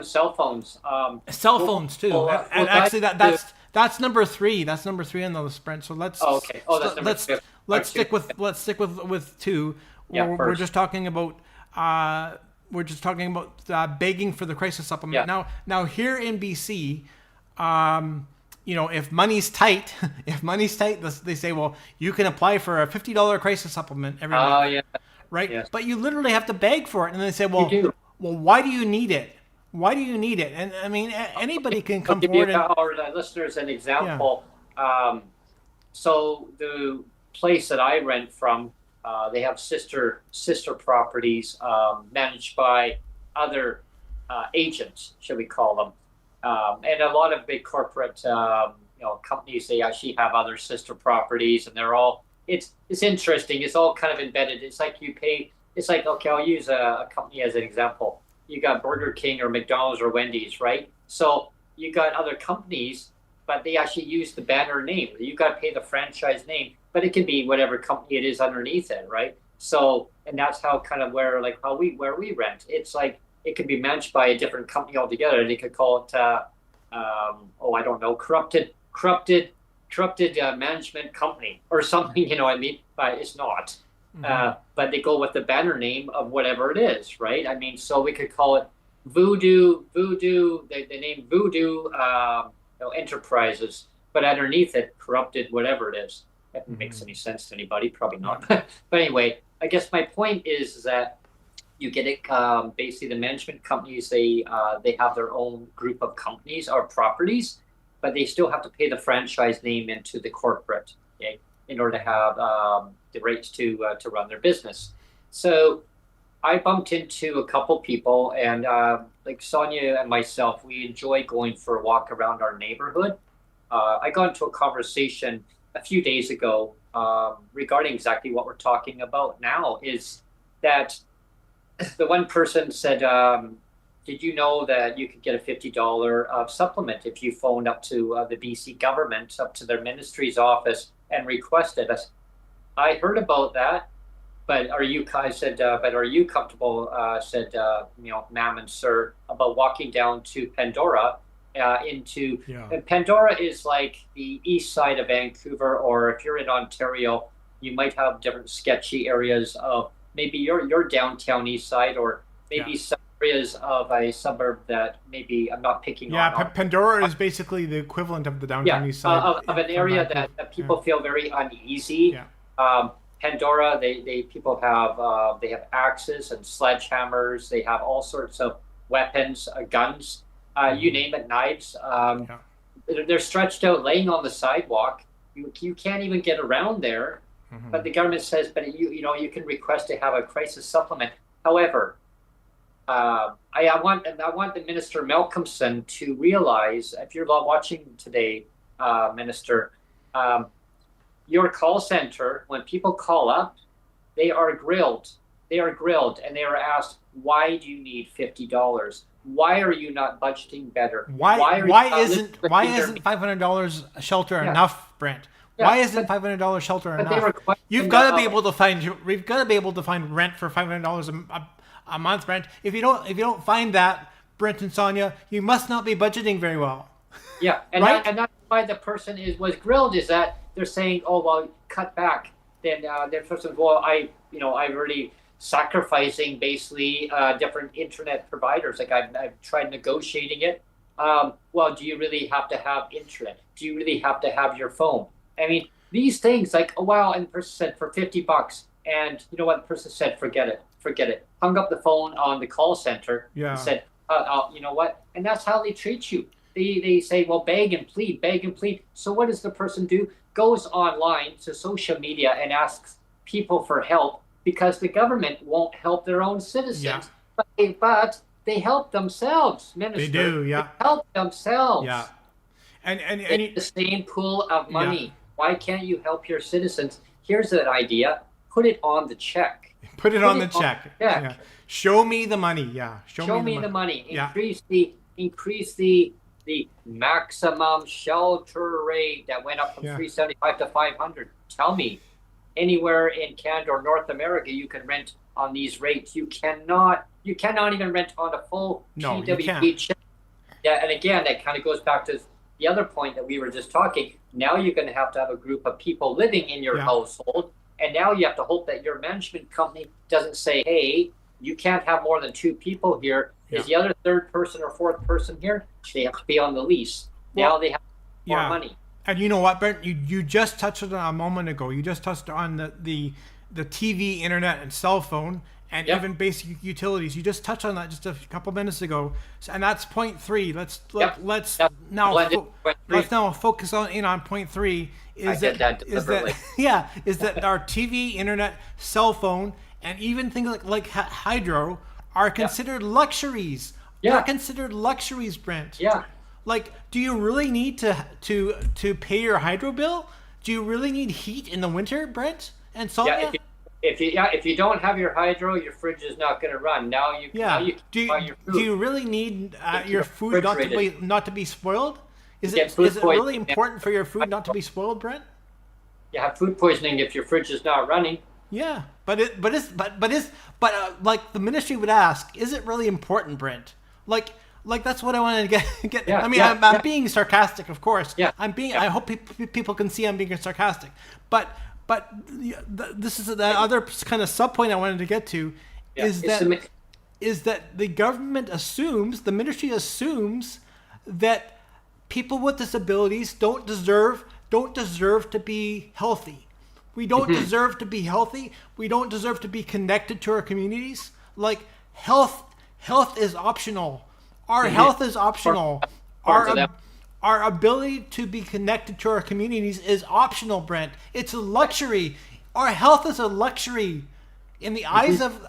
cell phones. Cell phones too. And actually, that's number 3. That's number 3 on the list, Brent. So let's. Oh, okay. Oh, that's number 2. Let's stick with 2. Yeah, we're just talking about begging for the crisis supplement. Yeah. Now here in BC, if money's tight, they say, well, you can apply for a $50 crisis supplement every month. Oh, yeah. Right? Yes. But you literally have to beg for it. And they say, well, why do you need it? Why do you need it? And I mean, anybody can come forward. I'll give our listeners an example. Yeah. So the place that I rent from, they have sister properties managed by other agents, should we call them? And a lot of big corporate companies, they actually have other sister properties, and they're all. It's interesting. It's all kind of embedded. It's like you pay. It's like, okay, I'll use a company as an example. You got Burger King or McDonald's or Wendy's, right? So you got other companies, but they actually use the banner name. You got to pay the franchise name, but it can be whatever company it is underneath it, right? So, and that's how kind of where we rent. It's like it could be managed by a different company altogether. They could call it, I don't know, corrupted management company or something. You know what I mean? But it's not. But they go with the banner name of whatever it is, right? I mean, so we could call it Voodoo, the name Voodoo Enterprises, but underneath it, corrupted whatever it is. If it makes any sense to anybody, probably not. But anyway, I guess my point is that you get it. Basically, the management companies, they have their own group of companies or properties, but they still have to pay the franchise name into the corporate, okay, in order to have the rights to run their business. So I bumped into a couple people, and like Sonia and myself, we enjoy going for a walk around our neighborhood. I got into a conversation a few days ago regarding exactly what we're talking about now, is that the one person said, did you know that you could get a $50 supplement if you phoned up to the BC government, up to their ministry's office and requested it? I heard about that, but are you comfortable, said, ma'am and sir, about walking down to Pandora and Pandora is like the east side of Vancouver, or if you're in Ontario, you might have different sketchy areas of maybe your downtown east side, or maybe some areas of a suburb that maybe I'm not picking on. Yeah, Pandora is basically the equivalent of the downtown east side. Of an area that people feel very uneasy. Yeah. Pandora, people have they have axes and sledgehammers. They have all sorts of weapons, guns, you name it, knives. They're stretched out, laying on the sidewalk. You can't even get around there. But the government says, but you can request to have a crisis supplement. However, I want the Minister Malcolmson to realize, if you're watching today, Minister, your call center, when people call up, they are grilled. And they are asked, why do you need $50? Why are you not budgeting better? Why isn't $500 a shelter enough, Brent? Yeah, why isn't $500 shelter enough? We've got to be able to find rent for $500 a month, Brent. If you don't find that, Brent and Sonia, you must not be budgeting very well. Yeah, and right? That's why the person was grilled, is that they're saying, oh well, cut back. Then the person, well, I'm already sacrificing basically different internet providers. Like I've tried negotiating it. Well, do you really have to have internet? Do you really have to have your phone? I mean, these things, like, oh wow, and the person said for $50, and you know what? The person said, forget it. Hung up the phone on the call center and said, you know what? And that's how they treat you. They say, well, beg and plead. So what does the person do? Goes online to social media and asks people for help, because the government won't help their own citizens. Yeah. But they help themselves, Minister. They do, yeah. They help themselves. Yeah. And it's the same pool of money. Yeah. Why can't you help your citizens? Here's an idea. Put it on the check. Put it on the check. Yeah. Show me the money. Yeah. Show me the money. Yeah. Increase the maximum shelter rate that went up from 375 to 500. Tell me, anywhere in Canada or North America you can rent on these rates. You cannot even rent on a full PWD check. Yeah, and again, that kind of goes back to the other point that we were just talking. Now you're going to have a group of people living in your household, and now you have to hope that your management company doesn't say, hey, you can't have more than 2 people here. Is the other 3rd person or 4th person here? They have to be on the lease. Now they have more money. And you know what, Brent? You just touched on it a moment ago. You just touched on the TV, internet, and cell phone, and even basic utilities. You just touched on that just a couple minutes ago, and that's point 3. Let's now focus on point 3. Is that our TV, internet, cell phone, and even things like hydro are considered luxuries. They're considered luxuries, Brent. Yeah. Like, do you really need to pay your hydro bill? Do you really need heat in the winter, Brent and Sonia? If you don't have your hydro, your fridge is not going to run. Now you do you really need your food not to be spoiled? Is it really important for your food not to be spoiled, Brent? You have food poisoning if your fridge is not running. Yeah, but like the ministry would ask, is it really important, Brent? Like that's what I wanted to get. Yeah, I mean, I'm being sarcastic, of course. Yeah. I hope people can see I'm being sarcastic. But this is the other kind of sub point I wanted to get to is that the government assumes, the ministry assumes that people with disabilities don't deserve to be healthy. We don't deserve to be healthy. We don't deserve to be connected to our communities. Like health is optional. Our health is optional. Our ability to be connected to our communities is optional, Brent. It's a luxury. Our health is a luxury in the eyes of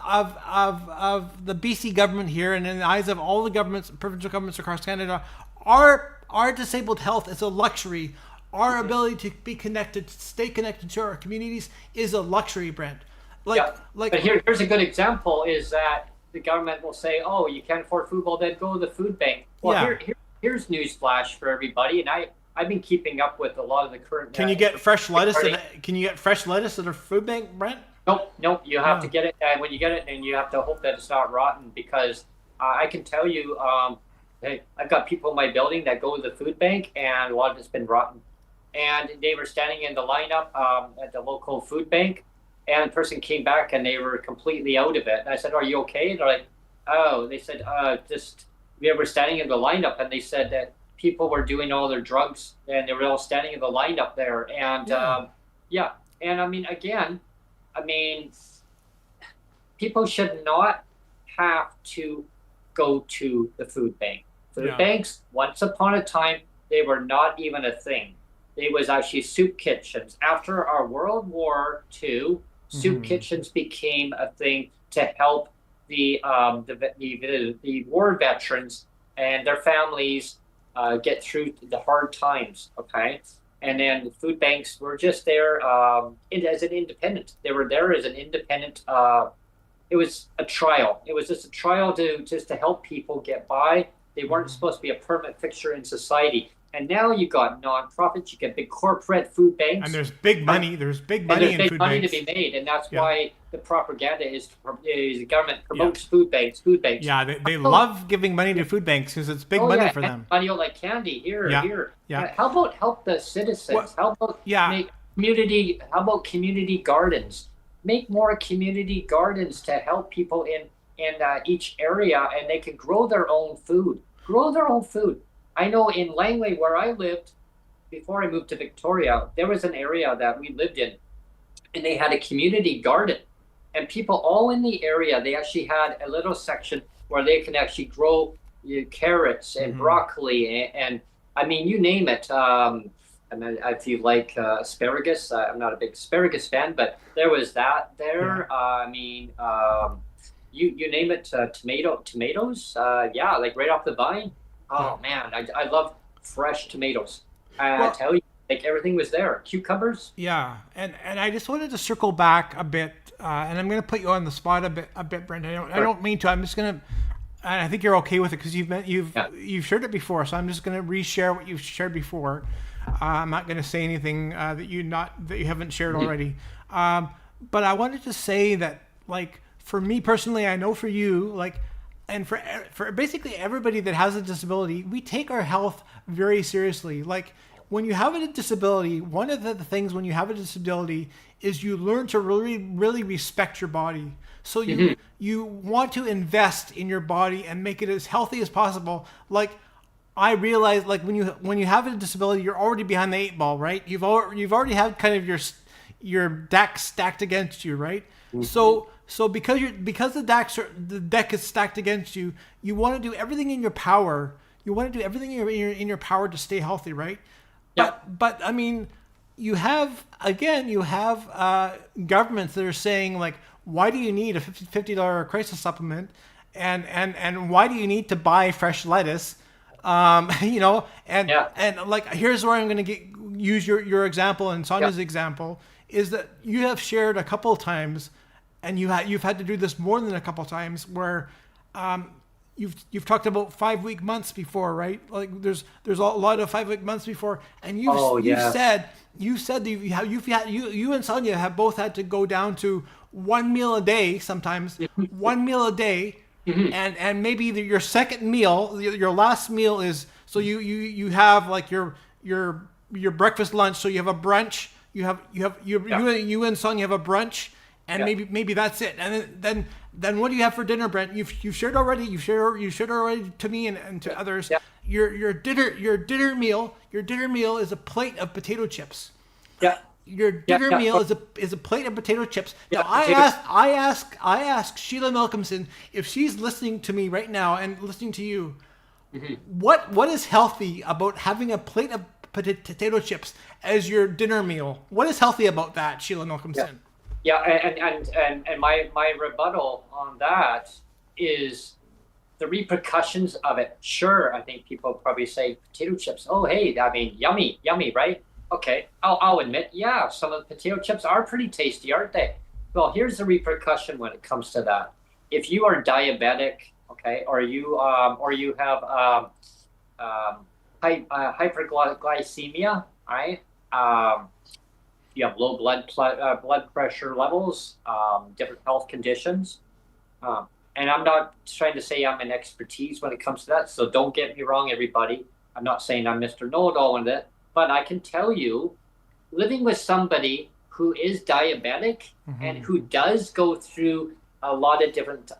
the BC government here, and in the eyes of all the governments, provincial governments across Canada. Our disabled health is a luxury. Our ability to be connected, to stay connected to our communities is a luxury, Brent. But here's a good example is that the government will say, oh, you can't afford food, well then go to the food bank. Well, here's newsflash for everybody, and I've been keeping up with a lot of the current. Can you get fresh lettuce? Can you get fresh lettuce at a food bank, Brent? Nope. You have to get it, and when you get it, and you have to hope that it's not rotten, because I can tell you, hey, I've got people in my building that go to the food bank, and a lot of it's been rotten. And they were standing in the lineup at the local food bank, and the person came back and they were completely out of it. And I said, "Are you okay?" And they're like, "Oh," they said, we were standing in the lineup, and they said that people were doing all their drugs, and they were all standing in the lineup there." And and I mean, people should not have to go to the food bank. Food banks, once upon a time, they were not even a thing. They was actually soup kitchens. After our World War II, soup kitchens became a thing to help the war veterans and their families get through the hard times. Okay, and then the food banks were just there as an independent. They were there as an independent. It was a trial. It was just a trial to help people get by. They weren't supposed to be a permanent fixture in society. And now you got nonprofits, you get big corporate food banks. And there's big money. There's big money in food banks. To be made. And that's why the propaganda is the government promotes food banks. Yeah, they love giving money to food banks because it's big money for them. Money like candy here. Yeah. How about help the citizens? How about make community? How about community gardens? Make more community gardens to help people in each area, and they can grow their own food. I know in Langley, where I lived, before I moved to Victoria, there was an area that we lived in, and they had a community garden. And people all in the area, they actually had a little section where they can actually grow carrots and broccoli and I mean, you name it, And then if you like asparagus, I'm not a big asparagus fan, but there was that there. Yeah. I mean, you name it, tomatoes. Yeah, like right off the vine. Yeah. Oh man, I love fresh tomatoes. I Well, tell you, like everything was there. Cucumbers. yeah, and I just wanted to circle back a bit, and I'm going to put you on the spot a bit, Brendan. I don't mean to. I'm just going to, and I think you're okay with it because you've shared it before. So I'm just going to reshare what you've shared before. I'm not going to say anything that you haven't shared already. But I wanted to say that, like, for me personally, I know for you, like, and for basically everybody that has a disability, we take our health very seriously. Like, when you have a disability, one of the things when you have a disability is you learn to really, really respect your body. So you want to invest in your body and make it as healthy as possible. Like, I realize, like, when you have a disability, you're already behind the 8 ball, right? You've already had kind of your deck stacked against you, right? So because the deck is stacked against you, you want to do everything in your power. You want to do everything in your power to stay healthy, right? Yeah. But I mean, you have governments that are saying, like, why do you need a $50 crisis supplement, and why do you need to buy fresh lettuce? And like, here's where I'm going to use your example and Sonia's example, is that you have shared a couple of times, and you've had to do this more than a couple of times, where you've talked about 5-week months before, right? Like, there's a lot of 5-week months before, and you said that you and Sonia have both had to go down to one meal a day sometimes, one meal a day. And maybe your second meal, your last meal is, so you have like your breakfast, lunch. So you have a brunch. You and Sonia have a brunch, and maybe that's it. And then what do you have for dinner, Brent? You've shared already. You shared already to me and to others. Yeah. Your dinner meal is a plate of potato chips. Yeah. Your dinner meal is a plate of potato chips. Yeah, Now I ask Sheila Malcolmson, if she's listening to me right now and listening to you, what is healthy about having a plate of potato chips as your dinner meal? What is healthy about that, Sheila Malcolmson? Yeah, and my rebuttal on that is the repercussions of it. Sure, I think people probably say potato chips. Oh, hey, I mean, yummy, right? Okay, I'll admit, yeah, some of the potato chips are pretty tasty, aren't they? Well, here's the repercussion when it comes to that. If you are diabetic, okay, or you have hyperglycemia, right? You have low blood pressure levels, different health conditions, and I'm not trying to say I'm an expertise when it comes to that. So don't get me wrong, everybody. I'm not saying I'm Mr. Know-it-all in it. But I can tell you, living with somebody who is diabetic and who does go through a lot of different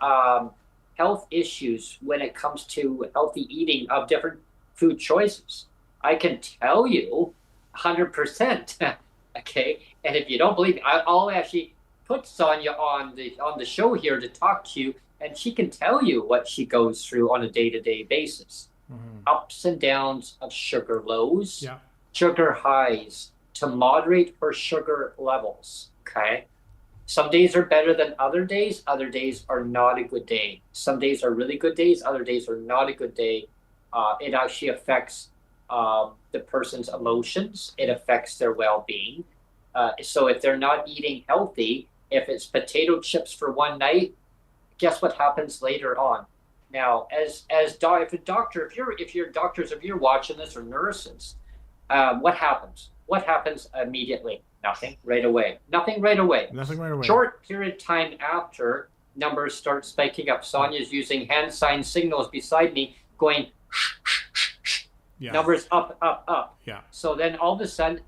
health issues when it comes to healthy eating of different food choices, I can tell you 100%. Okay, and if you don't believe me, I'll actually put Sonia on the show here to talk to you, and she can tell you what she goes through on a day-to-day basis. Ups and downs of sugar lows. Yeah. Sugar highs, to moderate her sugar levels, okay? Some days are better than other days. Other days are not a good day. Some days are really good days. Other days are not a good day. It actually affects the person's emotions. It affects their well-being. So if they're not eating healthy, if it's potato chips for one night, guess what happens later on? Now, if you're doctors, if you're watching this, or nurses, what happens? What happens immediately? Nothing right away. Short period of time after, numbers start spiking up. Sonia's using hand sign signals beside me, going numbers up. Yeah. So then all of a sudden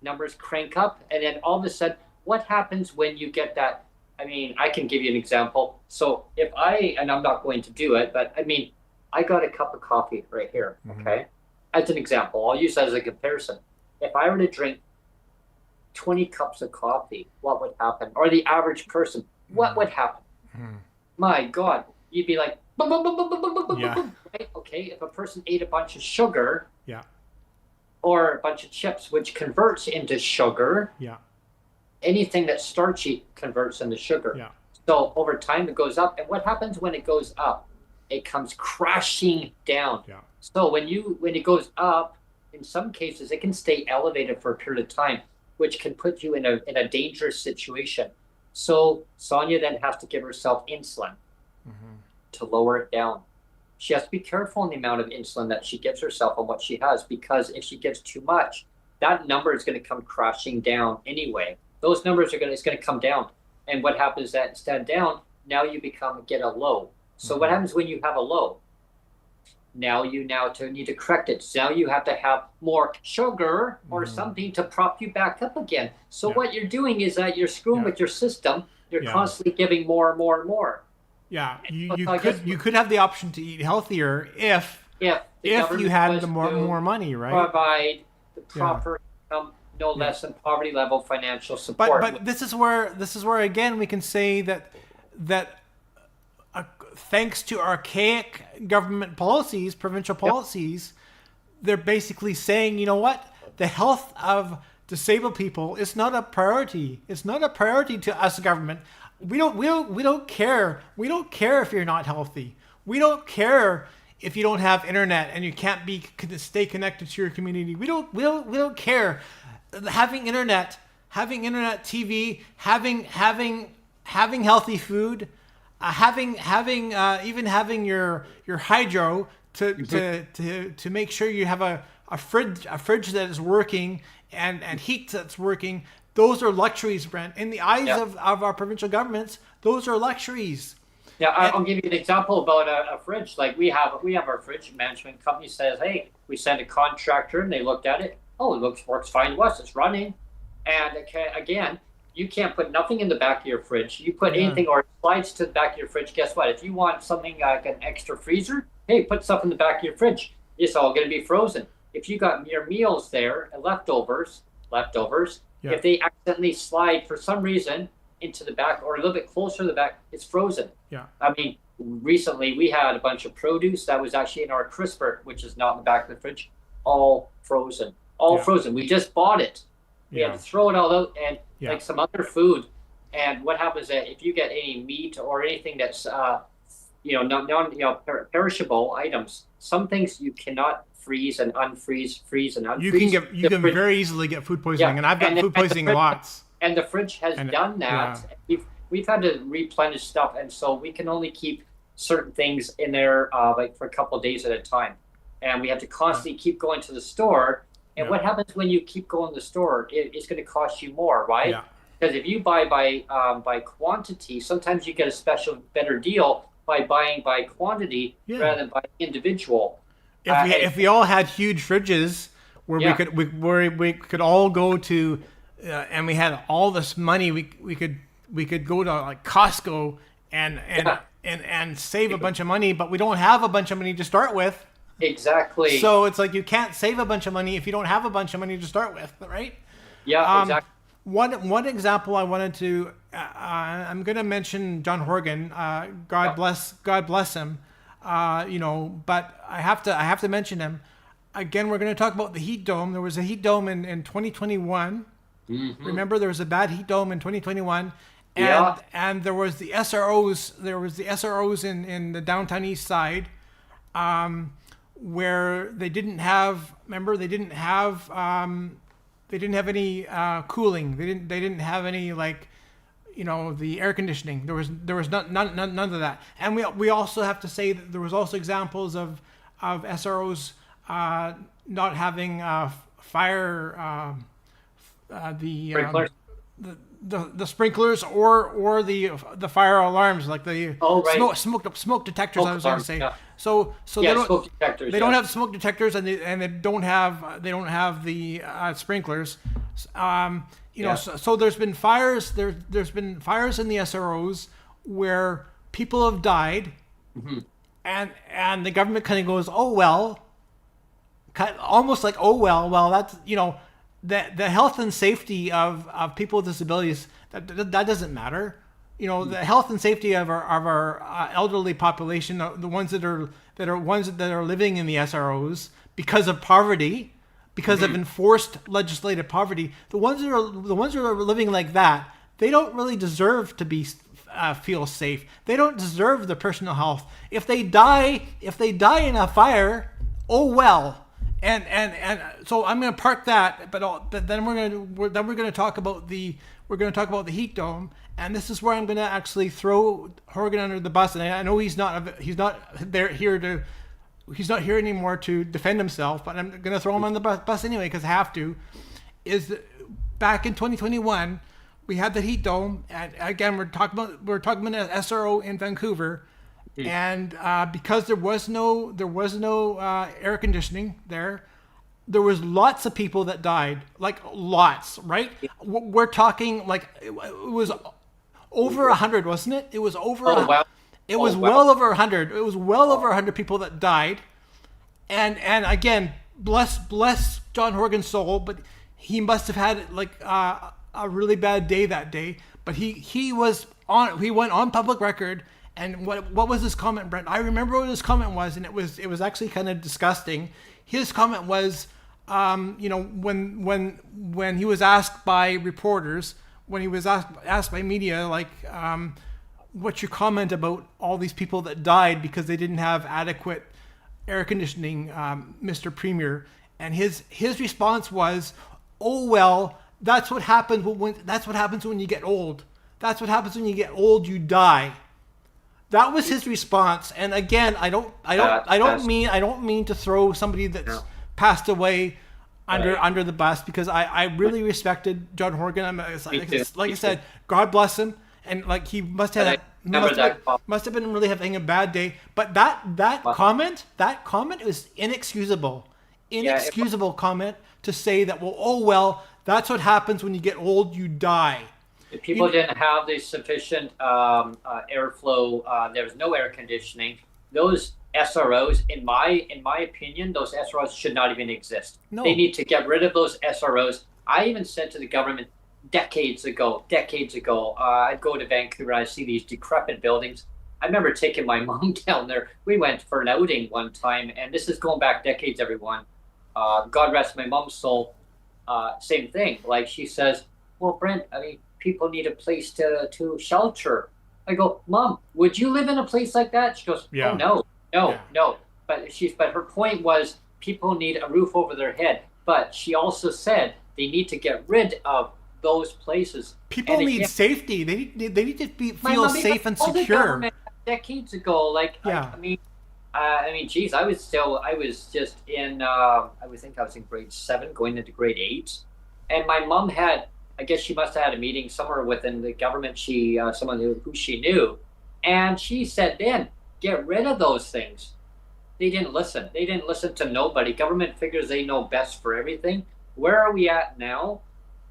numbers crank up, and then all of a sudden, what happens when you get that? I mean, I can give you an example. So if and I'm not going to do it, but I mean, I got a cup of coffee right here, okay? As an example, I'll use that as a comparison. If I were to drink 20 cups of coffee, what would happen? Or the average person, what would happen? My God, you'd be like, boom, right? Okay, if a person ate a bunch of sugar, or a bunch of chips, which converts into sugar. Yeah. Anything that's starchy converts into sugar. Yeah. So over time it goes up. And what happens when it goes up? It comes crashing down. Yeah. So when it goes up, in some cases it can stay elevated for a period of time, which can put you in a dangerous situation. So Sonia then has to give herself insulin to lower it down. She has to be careful in the amount of insulin that she gives herself and what she has, because if she gives too much, that number is going to come crashing down anyway. Those numbers it's going to come down. And what happens is that instead of down, now you get a low. So what happens when you have a low? Now you need to correct it. So now you have to have more sugar or something to prop you back up again. So what you're doing is that you're screwing with your system. You're constantly giving more and more and more. Yeah, you could have the option to eat healthier if you had the more money, right? Provide the proper income, no less than poverty level financial support. But this is where again we can say that thanks to archaic government policies, provincial policies, they're basically saying, you know what, the health of disabled people is not a priority. It's not a priority to us, government. We don't care. We don't care if you're not healthy. We don't care if you don't have internet and you can't stay connected to your community. We don't care. Having internet TV, having healthy food, having your hydro to make sure you have a fridge that is working and heat that's working. Those are luxuries, Brent. In the eyes of our provincial governments, those are luxuries. Yeah, I'll give you an example about a fridge. Like we have our fridge management company says, hey, we sent a contractor and they looked at it. Oh, it works fine to us. It's running. And again, you can't put nothing in the back of your fridge. You put anything or it slides to the back of your fridge. Guess what? If you want something like an extra freezer, hey, put stuff in the back of your fridge. It's all going to be frozen. If you got your meals there and leftovers, if they accidentally slide for some reason into the back or a little bit closer to the back, it's frozen. Yeah. I mean, recently we had a bunch of produce that was actually in our crisper, which is not in the back of the fridge, all frozen. Frozen. We just bought it. We had to throw it all out and like some other food. And what happens is that if you get any meat or anything that's perishable items, some things you cannot freeze and unfreeze, freeze and unfreeze. You can very easily get food poisoning, and I've got food poisoning lots. And the fridge has done that. Yeah. We've had to replenish stuff, and so we can only keep certain things in there like for a couple of days at a time, and we have to constantly keep going to the store. And what happens when you keep going to the store? It's going to cost you more, right? Yeah. Because if you buy by quantity, sometimes you get a better deal by buying by quantity rather than by individual. If we all had huge fridges where we could all go to, and we had all this money, we could go to like Costco and save a bunch of money, but we don't have a bunch of money to start with. Exactly. So it's like you can't save a bunch of money if you don't have a bunch of money to start with, right? Yeah, exactly. One example I wanted to, I'm going to mention John Horgan. God bless him. But I have to mention him again. We're going to talk about the heat dome. There was a heat dome in 2021. Mm-hmm. Remember, there was a bad heat dome in 2021, and there was the SROs. There was the SROs in the downtown east side, where they didn't have. Remember, they didn't have any cooling. They didn't have any the air conditioning. There was none of that. And we also have to say that there was also examples of SROs not having fire the sprinklers or the fire alarms, like the smoke detectors. I was going to say. Yeah. So they don't have smoke detectors and they don't have the sprinklers. So there's been fires. There's been fires in the SROs where people have died, and the government kind of goes, almost like, well, that's the health and safety of people with disabilities, that doesn't matter. The health and safety of our elderly population, the ones that are living in the SROs because of poverty, because of enforced legislative poverty. The ones that are living like that, they don't really deserve to be feel safe. They don't deserve the personal health. If they die in a fire, oh well. And so I'm going to park that, but then we're going to talk about the heat dome, and this is where I'm going to actually throw Horgan under the bus. And I know he's not here anymore to defend himself, but I'm going to throw him on the bus anyway because I have to. Is that back in 2021, we had the heat dome, and again we're talking about an SRO in Vancouver, and because there was no air conditioning there was lots of people that died, like lots, right? We're talking like it was over 100, wasn't it? It was over. Wow. It was well over 100. It was well over 100 people that died, and again, bless John Horgan's soul, but he must have had like a really bad day that day. But he went on public record, and what was his comment, Brent? I remember what his comment was, and it was actually kind of disgusting. His comment was, when he was asked by reporters, when he was asked by media, like, what's your comment about all these people that died because they didn't have adequate air conditioning, Mr. Premier? And his response was, oh well, that's what happens when you get old. That's what happens when you get old. You die. That was his response. And again, I don't mean to throw somebody that's passed away under the bus, because I really respected John Horgan. Like I said, God bless him, and like he must have been really having a bad day. But that comment was inexcusable. Comment to say that, well, oh well, that's what happens when you get old. You die. If people didn't have the sufficient airflow, there was no air conditioning. Those SROs, in my opinion, those SROs should not even exist. No. They need to get rid of those SROs. I even said to the government decades ago, I'd go to Vancouver and I'd see these decrepit buildings. I remember taking my mom down there. We went for an outing one time, and this is going back decades, everyone. God rest my mom's soul. Same thing. Like she says, well, Brent, I mean, people need a place to shelter. I go, Mom, would you live in a place like that? She goes, oh, no. But her point was people need a roof over their head. But she also said they need to get rid of those places. People need safety. They need to feel safe and secure. Decades ago, I mean, geez, I was in grade 7 going into grade 8, and my mom had, I guess she must have had a meeting somewhere within the government. Someone who she knew, and she said, then get rid of those things. They didn't listen. They didn't listen to nobody. Government figures they know best for everything. Where are we at now?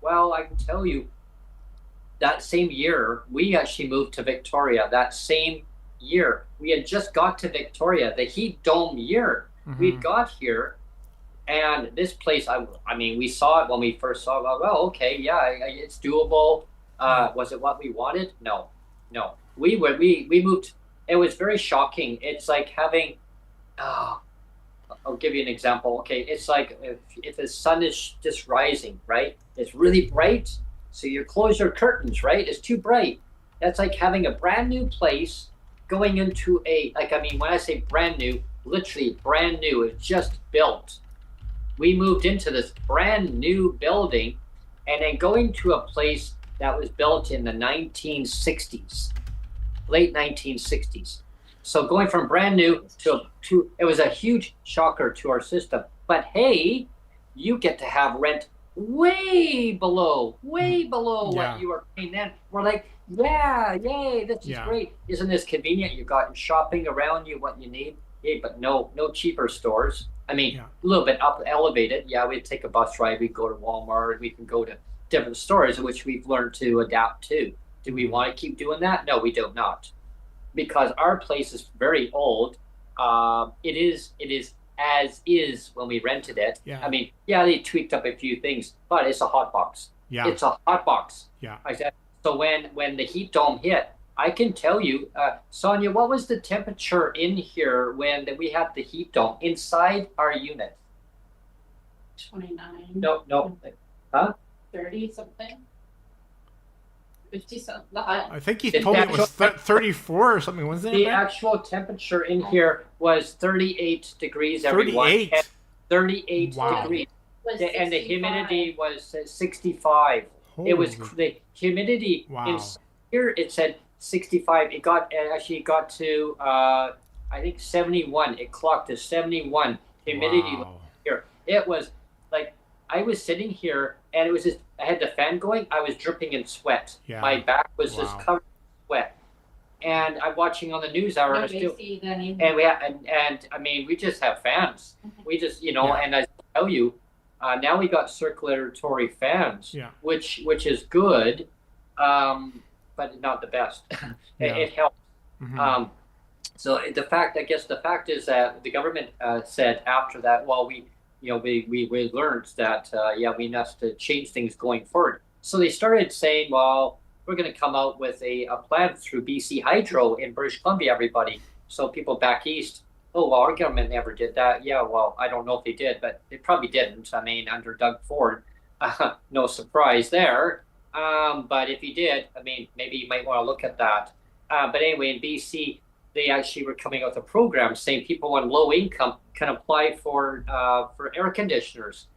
Well, I can tell you, that same year, we actually moved to Victoria. That same year, we had just got to Victoria, the heat dome year. Mm-hmm. We got here, and this place, I mean, we saw it when we first saw it. Well, okay, yeah, it's doable. Was it what we wanted? No. We moved. It was very shocking. It's like having, I'll give you an example. Okay, it's like if the sun is just rising, right? It's really bright, so you close your curtains, right? It's too bright. That's like having a brand new place going into when I say brand new, literally brand new, it's just built. We moved into this brand new building, and then going to a place that was built in the 1960s, late 1960s. So going from brand new to it was a huge shocker to our system. But hey, you get to have rent way below what you were paying then. We're like, yeah, yay, this is great. Isn't this convenient? You got shopping around you, what you need. Yeah, but no cheaper stores. I mean, a little bit up elevated. Yeah, we'd take a bus ride. We'd go to Walmart. We can go to different stores, which we've learned to adapt to. Do we want to keep doing that? No, we do not. Because our place is very old. It is as is when we rented it. Yeah. I mean, they tweaked up a few things, but it's a hot box. Yeah. It's a hot box. Yeah. So when the heat dome hit, I can tell you, Sonia, what was the temperature in here when we had the heat dome inside our unit? 29. No. Huh? 30 something. 50 something. I think he told me it was 34 or something, wasn't it? The actual temperature in here was 38 degrees, everyone. 38? 38 Wow. degrees. And the humidity was 65. Holy. It was the humidity in here. It said 65. It got to I think 71. It clocked to 71 humidity here. It was like I was sitting here and it was just I had the fan going. I was dripping in sweat. Yeah. My back was just covered in sweat. And I'm watching on the news hour and I mean we just have fans. We just and I tell you. Now we got circulatory fans, which is good, but not the best. It helps. Mm-hmm. So the fact is that the government said after that, well, we learned that we need to change things going forward. So they started saying, well, we're going to come out with a plan through BC Hydro in British Columbia, everybody. So people back east. Oh, well, our government never did that. Yeah, well, I don't know if they did, but they probably didn't. I mean, under Doug Ford, no surprise there. But if he did, I mean, maybe you might want to look at that. But anyway, in BC, they actually were coming out with a program saying people on low income can apply for air conditioners.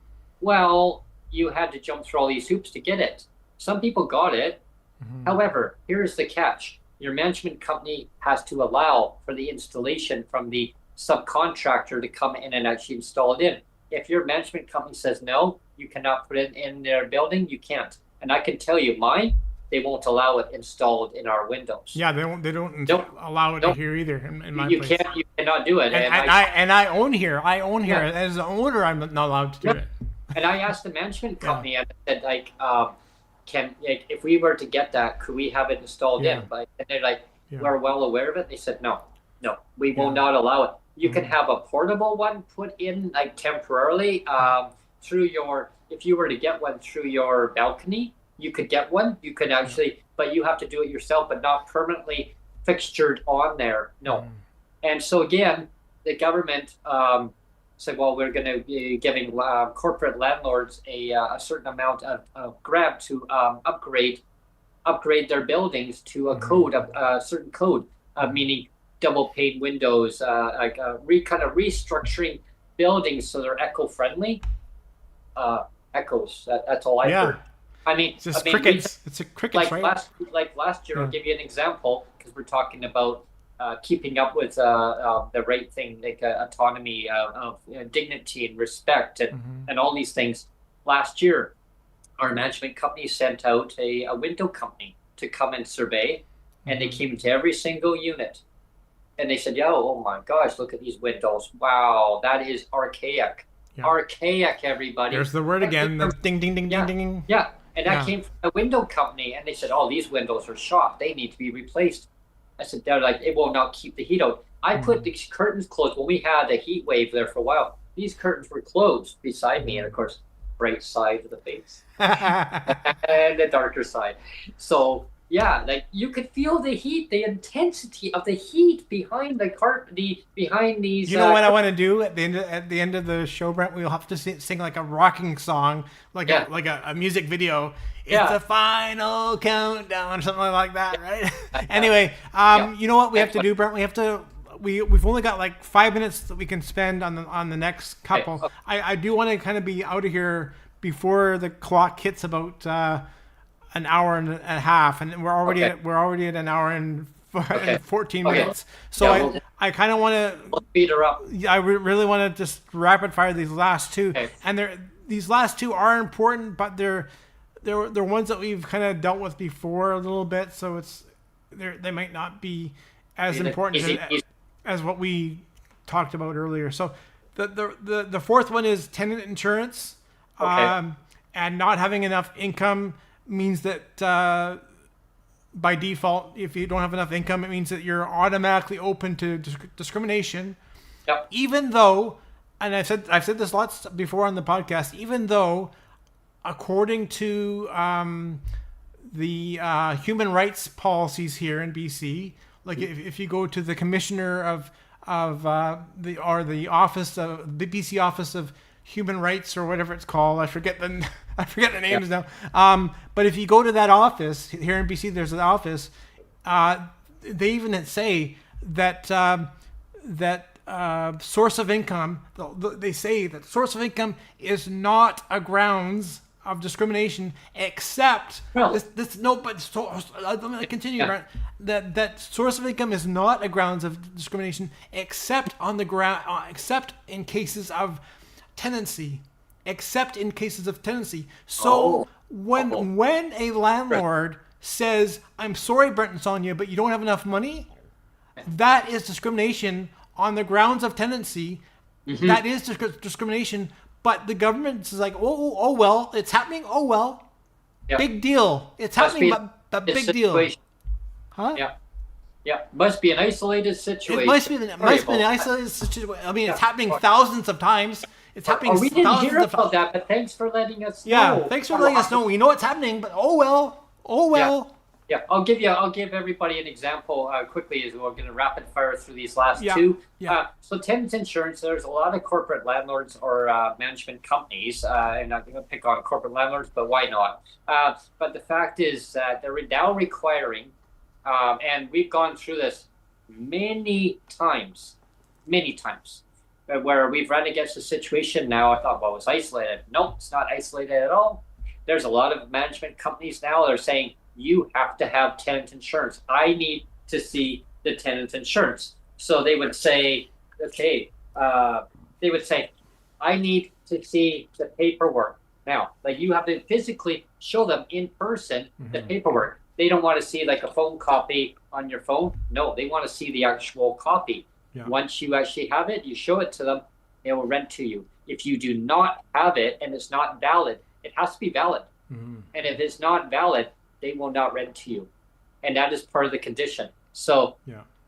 Well, you had to jump through all these hoops to get it. Some people got it. Mm-hmm. However, here's the catch. Your management company has to allow for the installation from the subcontractor to come in and actually install it in. If your management company says no, you cannot put it in their building, you can't. And I can tell you, mine, they won't allow it installed in our windows. Yeah, they don't allow it here either in my place. You cannot do it. And I own here. As an owner, I'm not allowed to do it. And I asked the management company, and I said, like, if we were to get that, could we have it installed in? And they're like, we're well aware of it. They said, no, we will not allow it. You can have a portable one put in like temporarily if you were to get one through your balcony, you could get one. You could actually, but you have to do it yourself, but not permanently fixtured on there. No. And so again, the government said, well, we're going to be giving corporate landlords a certain amount of grant to upgrade their buildings to a code, a certain code, meaning double pane windows, kind of restructuring buildings so they're eco-friendly. Echoes. That's all I heard. I mean, it's just crickets. It's a crickets, right? Last year, I'll give you an example because we're talking about keeping up with the right thing, like autonomy, dignity and respect, and all these things. Last year, our management company sent out a window company to come and survey, and they came to every single unit. And they said, oh my gosh, look at these windows. Wow, that is archaic. Yeah. Archaic, everybody. There's the word again. The ding, ding, ding, ding, ding. Yeah, and that came from a window company. And they said, these windows are shot. They need to be replaced. I said, they're like, it will not keep the heat out. I put these curtains closed when we had a heat wave there for a while. These curtains were closed beside me. And of course, bright side of the face and the darker side. So, yeah, like you could feel the heat, the intensity of the heat behind behind these. You know what I want to do at the end of the show, Brent? We'll have to sing like a rocking song, like a music video. It's the final countdown, or something like that, right? Anyway, you know what we have to do, Brent? We've only got like 5 minutes that we can spend on the next couple. Okay. I do want to kind of be out of here before the clock hits about an hour and a half, and we're already at an hour and 14 minutes. So I kind of want to speed her up. I really want to just rapid fire these last two, and these last two are important, but they're ones that we've kind of dealt with before a little bit, so they might not be as important as what we talked about earlier. So the fourth one is tenant insurance, and not having enough income means that by default, if you don't have enough income, it means that you're automatically open to discrimination. Yep. Even though, and I've said this lots before on the podcast, even though according to the human rights policies here in BC, like if you go to the commissioner of the office of the BC Office of human rights or whatever it's called. I forget the names now. But if you go to that office here in BC, there's an office. They even say that source of income. They say that source of income is not a grounds of discrimination, except let me continue. Right? That source of income is not a grounds of discrimination, except on the ground, except in cases of tenancy, So when a landlord says, "I'm sorry, Brenton Sonia, but you don't have enough money," that is discrimination on the grounds of tenancy. Mm-hmm. That is discrimination. But the government is like, oh well, it's happening. Oh well, big deal. It's happening, but big deal. Huh? Yeah. Must be an isolated situation. It must be an isolated situation. I mean, it's happening thousands of times. It's happening. We didn't hear about that, but thanks for letting us know. Yeah, thanks for letting us know. We know it's happening, but oh well. Yeah, I'll give everybody an example quickly as we're going to rapid fire through these last two. So tenant insurance, there's a lot of corporate landlords or management companies, and I'm going to pick on corporate landlords, but why not? But the fact is that they're now requiring, and we've gone through this many times, where we've run against a situation now. I thought, well, it's isolated. Nope, it's not isolated at all. There's a lot of management companies now that are saying, you have to have tenant insurance. I need to see the tenant insurance. So they would say, I need to see the paperwork. Now, like you have to physically show them in person the paperwork. They don't want to see like a phone copy on your phone. No, they want to see the actual copy. Yeah. Once you actually have it, you show it to them, they will rent to you. If you do not have it and it's not valid, it has to be valid. And if it's not valid, they will not rent to you. And that is part of the condition. So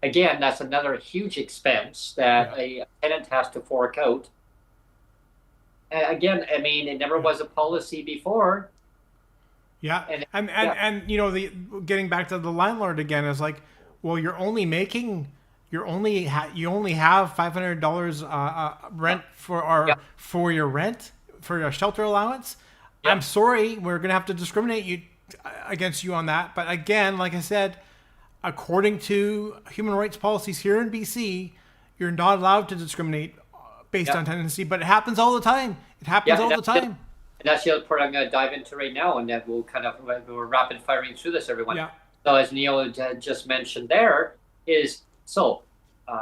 again, that's another huge expense that a tenant has to fork out. And again, I mean, it never was a policy before. Yeah. And you know, getting back to the landlord again is like, well, you only have $500 rent for your rent, for your shelter allowance. I'm sorry, we're going to have to discriminate against you on that. But again, like I said, according to human rights policies here in BC, you're not allowed to discriminate based on tenancy, but it happens all the time. And that's the other part I'm going to dive into right now, and then we're rapid firing through this, everyone. Yeah. So as Neil just mentioned there is,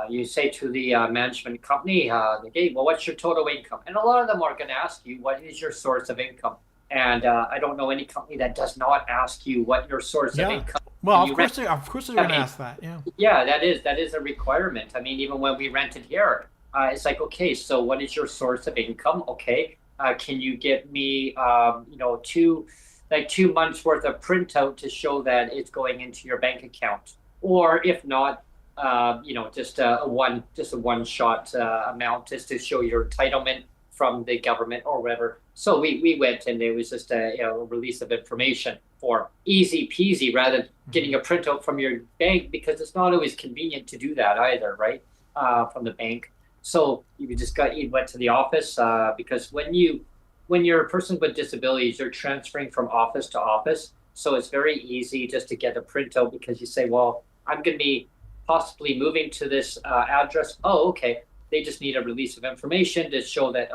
you say to the management company, well, what's your total income? And a lot of them are going to ask you, what is your source of income? And I don't know any company that does not ask you what your source of income. Well, of course they're going to ask that. Yeah, that is a requirement. I mean, even when we rented here, it's like, okay, so what is your source of income? Okay, can you get me, 2 months worth of printout to show that it's going into your bank account, or if not, just a one-shot amount just to show your entitlement from the government or whatever. So we went, and it was just a release of information for easy peasy, rather than getting a printout from your bank, because it's not always convenient to do that either, right? From the bank. So you went to the office, because when you're a person with disabilities, you're transferring from office to office. So it's very easy just to get a printout, because you say, well, I'm going to be possibly moving to this address. Oh, okay. They just need a release of information to show that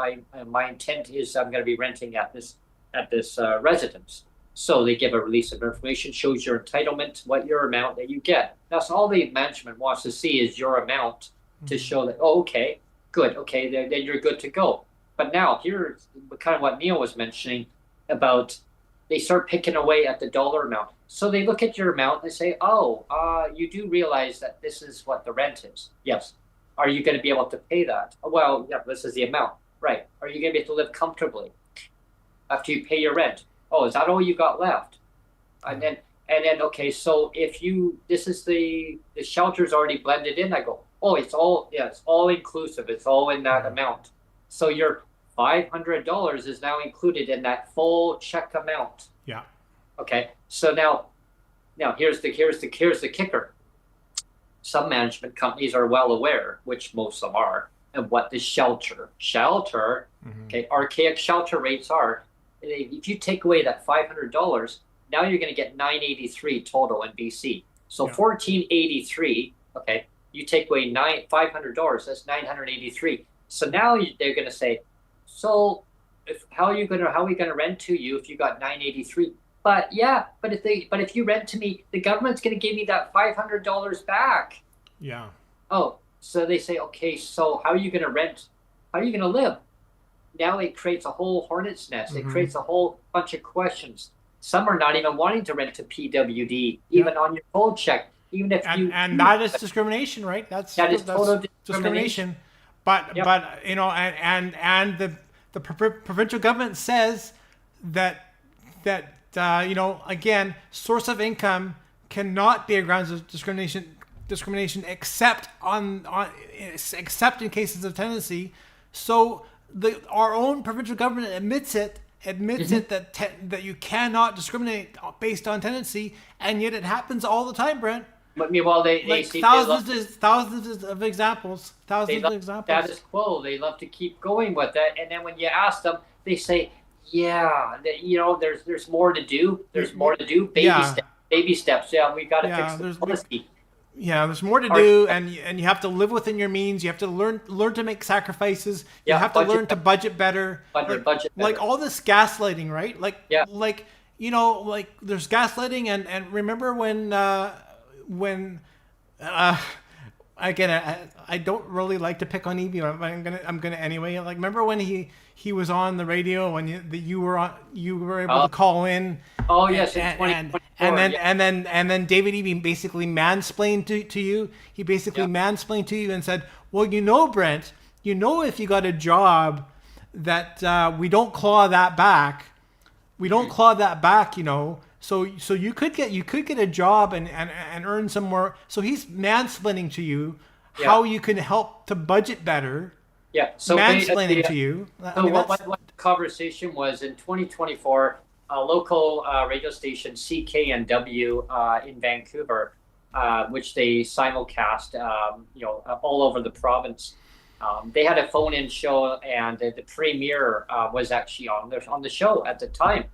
my intent is I'm going to be renting at this residence. So they give a release of information, shows your entitlement, what your amount that you get. That's all the management wants to see, is your amount, to show that, oh, okay, good, okay, then you're good to go. But now here's kind of what Neil was mentioning about, they start picking away at the dollar amount. So they look at your amount and they say, you do realize that this is what the rent is. Yes. Are you going to be able to pay that? Well, yeah, this is the amount. Right. Are you going to be able to live comfortably after you pay your rent? Oh, is that all you got left? And then, okay, so if this is the shelter's already blended in, I go, oh, it's all inclusive. It's all in that amount. So your $500 is now included in that full check amount. Yeah. Okay. So now here's the kicker. Some management companies are well aware, which most of them are, and what the shelter, okay, archaic shelter rates are. If you take away that $500, now you're going to get $983 total in BC. So $1,483, okay, you take away $500, that's $983. So now they're going to say, so how are we going to rent to you if you got $983? But if you rent to me, the government's going to give me that $500 back. Yeah. Oh, so they say, okay, so how are you going to rent? How are you going to live? Now it creates a whole hornet's nest. It creates a whole bunch of questions. Some are not even wanting to rent to PWD, even on your full check. Even if and that is discrimination, right? That's total discrimination. But you know, and the provincial government says that you know, again, source of income cannot be a grounds of discrimination except except in cases of tenancy. So our own provincial government admits it that you cannot discriminate based on tenancy, and yet it happens all the time, Brent. But meanwhile, they thousands of examples. Status quo. They love to keep going with that, and then when you ask them, they say, "Yeah, you know, there's more to do. There's more to do. Baby steps. Yeah, we got to fix the policy." Yeah, there's more to do, and you have to live within your means. You have to learn to make sacrifices. You have to learn to budget better. Budget better. Like all this gaslighting, right? Like you know, like there's gaslighting, and remember when again, I don't really like to pick on EB, but I'm gonna anyway. Like, remember when he was on the radio when you were able to call in? Oh yes, and then David Eby basically mansplained to you. He basically mansplained to you and said, "Well, you know, Brent, you know, if you got a job, that we don't claw that back. We don't claw that back, you know." So you could get a job and earn some more. So he's mansplaining to you how you can help to budget better. Yeah. So mansplaining to you. So what the conversation was in 2024, a local radio station, CKNW in Vancouver, which they simulcast, you know, all over the province. They had a phone-in show, and the premier was actually on the show at the time.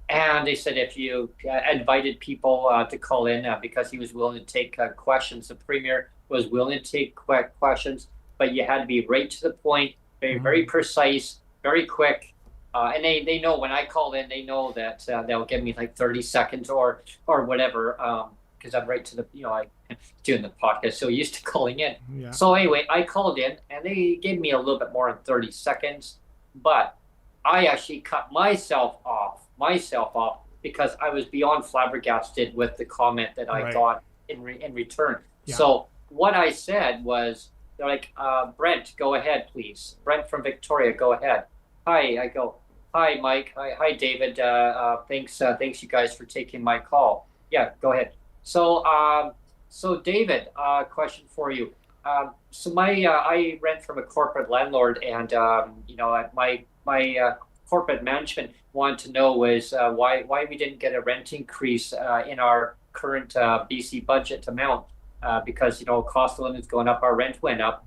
And they said if you invited people to call in because he was willing to take questions, the premier was willing to take questions, but you had to be right to the point, very precise, very quick. And they know when I call in, they know that they'll give me like 30 seconds or whatever, because I'm right to the, you know, I'm doing the podcast, so used to calling in. Yeah. So anyway, I called in, and they gave me a little bit more than 30 seconds, but I actually cut myself off because I was beyond flabbergasted with the comment that I got in return. Yeah. So what I said was, they're like, Brent, go ahead, please. Brent from Victoria, go ahead. Hi, I go, hi, Mike. Hi, David. Thanks you guys for taking my call. Yeah, go ahead. So David, question for you. So I rent from a corporate landlord, and you know, my corporate management wanted to know was why we didn't get a rent increase in our current BC budget amount, because, you know, cost of living is going up, our rent went up,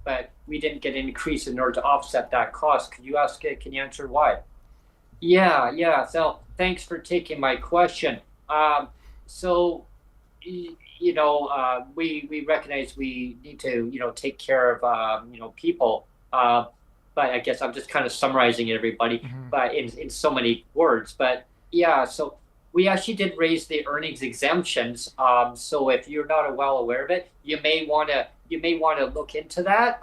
but we didn't get an increase in order to offset that cost. Can you answer why? Yeah. So thanks for taking my question. So, you know, we recognize we need to, you know, take care of, you know, people. But I guess I'm just kind of summarizing everybody, but in so many words. But yeah, so we actually did raise the earnings exemptions. So if you're not well aware of it, you may want to look into that.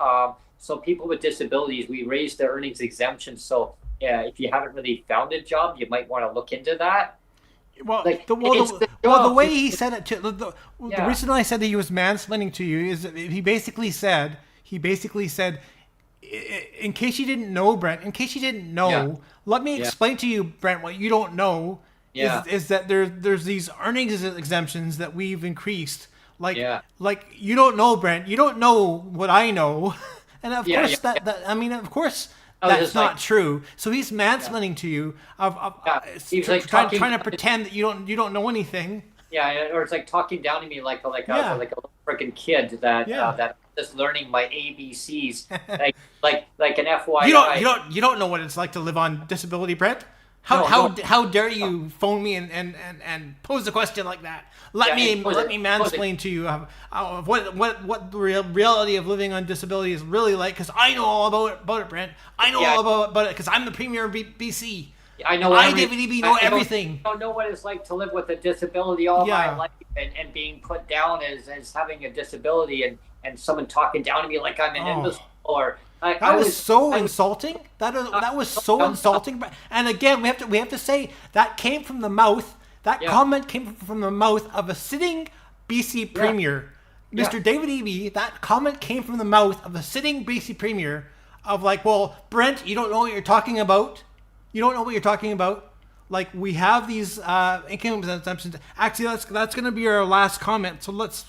So people with disabilities, we raised the earnings exemptions. So if you haven't really found a job, you might want to look into that. Well, the way he said it, the reason I said that he was mansplaining to you is that he basically said, in case you didn't know, Brent, let me explain to you, Brent, what you don't know is that there's these earnings exemptions that we've increased. Like you don't know, Brent, you don't know what I know. And of course of course that's not true. So he's mansplaining to you he's like trying to pretend that you don't know anything. Yeah, or it's like talking down to me like a little freaking kid that just learning my ABCs, like an FYI. You don't know what it's like to live on disability, Brent. How dare you phone me and pose a question like that? Let me mansplain to you what the reality of living on disability is really like, because I know all about it, Brent. I know all about it because I'm the premier of BC. I know. IWDB know everything. I don't know what it's like to live with a disability all my life and being put down as having a disability and someone talking down to me like I'm an imbecile or. That was so insulting. That was so insulting. And again, we have to say that came from the mouth. That comment came from the mouth of a sitting BC Premier, Mr. David Eby. That comment came from the mouth of a sitting BC Premier. Of like, well, Brent, you don't know what you're talking about. You don't know what you're talking about. Like, we have these income exemptions. Actually, that's going to be our last comment. So let's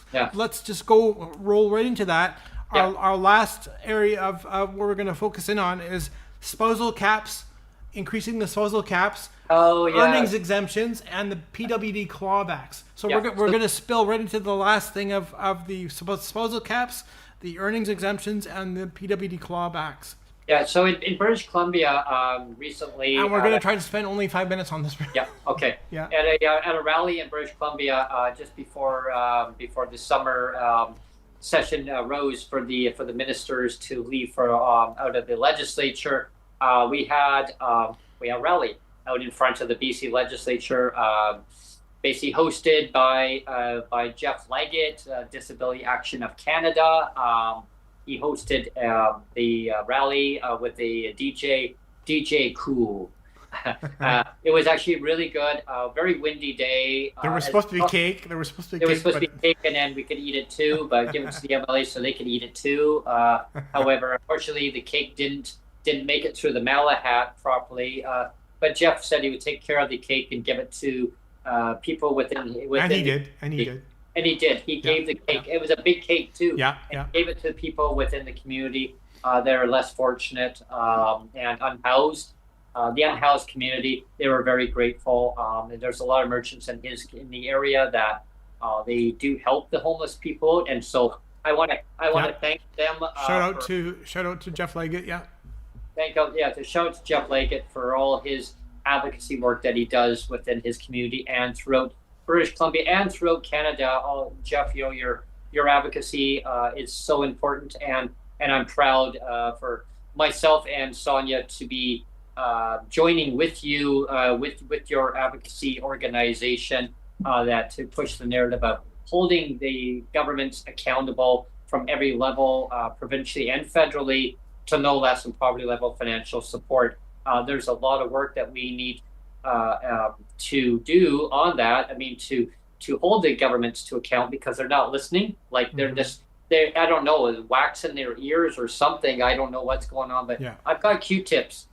just roll right into that. Our last area of where we're going to focus in on is spousal caps, increasing the spousal caps, earnings exemptions, and the PWD clawbacks. So we're going to spill right into the last thing of the spousal caps, the earnings exemptions, and the PWD clawbacks. Yeah, so in British Columbia recently... And we're going to try to spend only 5 minutes on this. Yeah, okay. Yeah. At a rally in British Columbia just before the summer session rose for the ministers to leave for out of the legislature, we had a rally out in front of the BC legislature, basically hosted by Jeff Leggett, Disability Action of Canada. He hosted the rally with the DJ Cool. It was actually really good. Very windy day. There was supposed to be cake. There was supposed to be cake, and then we could eat it too. But give it to the MLA so they could eat it too. However, unfortunately, the cake didn't make it through the Malahat properly. But Jeff said he would take care of the cake and give it to people within. And he did. And he did. He gave the cake. Yeah. It was a big cake too. Yeah. And he gave it to people within the community that are less fortunate and unhoused. The unhoused community, they were very grateful. And there's a lot of merchants in the area that they do help the homeless people, and so I want to thank them. Shout out to Jeff Leggett. Yeah. Shout out to Jeff Leggett for all his advocacy work that he does within his community and throughout British Columbia and throughout Canada. Jeff, your advocacy is so important, and I'm proud for myself and Sonia to be joining with you with your advocacy organization that to push the narrative of holding the governments accountable from every level, provincially and federally, to no less than poverty level financial support. There's a lot of work that we need to do on that. I mean, to hold the governments to account, because they're not listening. Like they're I don't know, wax in their ears or something. I don't know what's going on, but I've got Q-tips.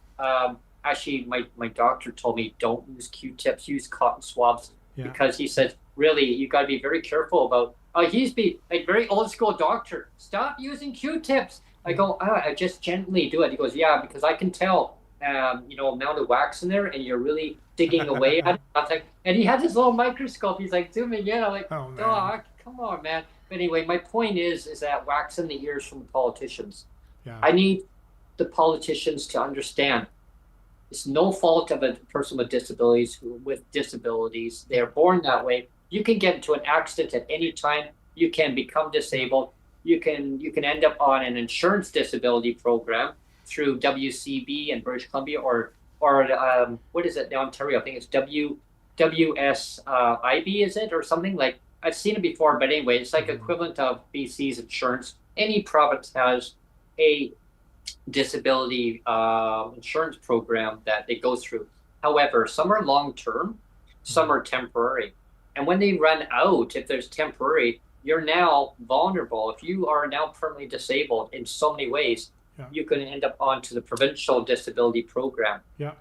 Actually, my doctor told me don't use Q-tips, use cotton swabs, because he said, really, you got to be very careful about. He's like very old school doctor. Stop using Q-tips. I go, I just gently do it. He goes, yeah, because I can tell, amount of wax in there, and you're really digging away at it. I was like, and he had this little microscope. He's like zooming in. I'm like, Doc, come on, man. But anyway, my point is that wax in the ears from the politicians. Yeah. I need the politicians to understand it's no fault of a person with disabilities. They're born that way. You can get into an accident at any time. You can become disabled. You can end up on an insurance disability program through WCB in British Columbia or what is it in Ontario? I think it's WSIB, is it, or something like. I've seen it before, but anyway, it's like equivalent of BC's insurance. Any province has a disability insurance program that they go through. However, some are long-term, some are temporary. And when they run out, if there's temporary, you're now vulnerable. If you are now permanently disabled in so many ways, you can end up onto the provincial disability program. Yeah.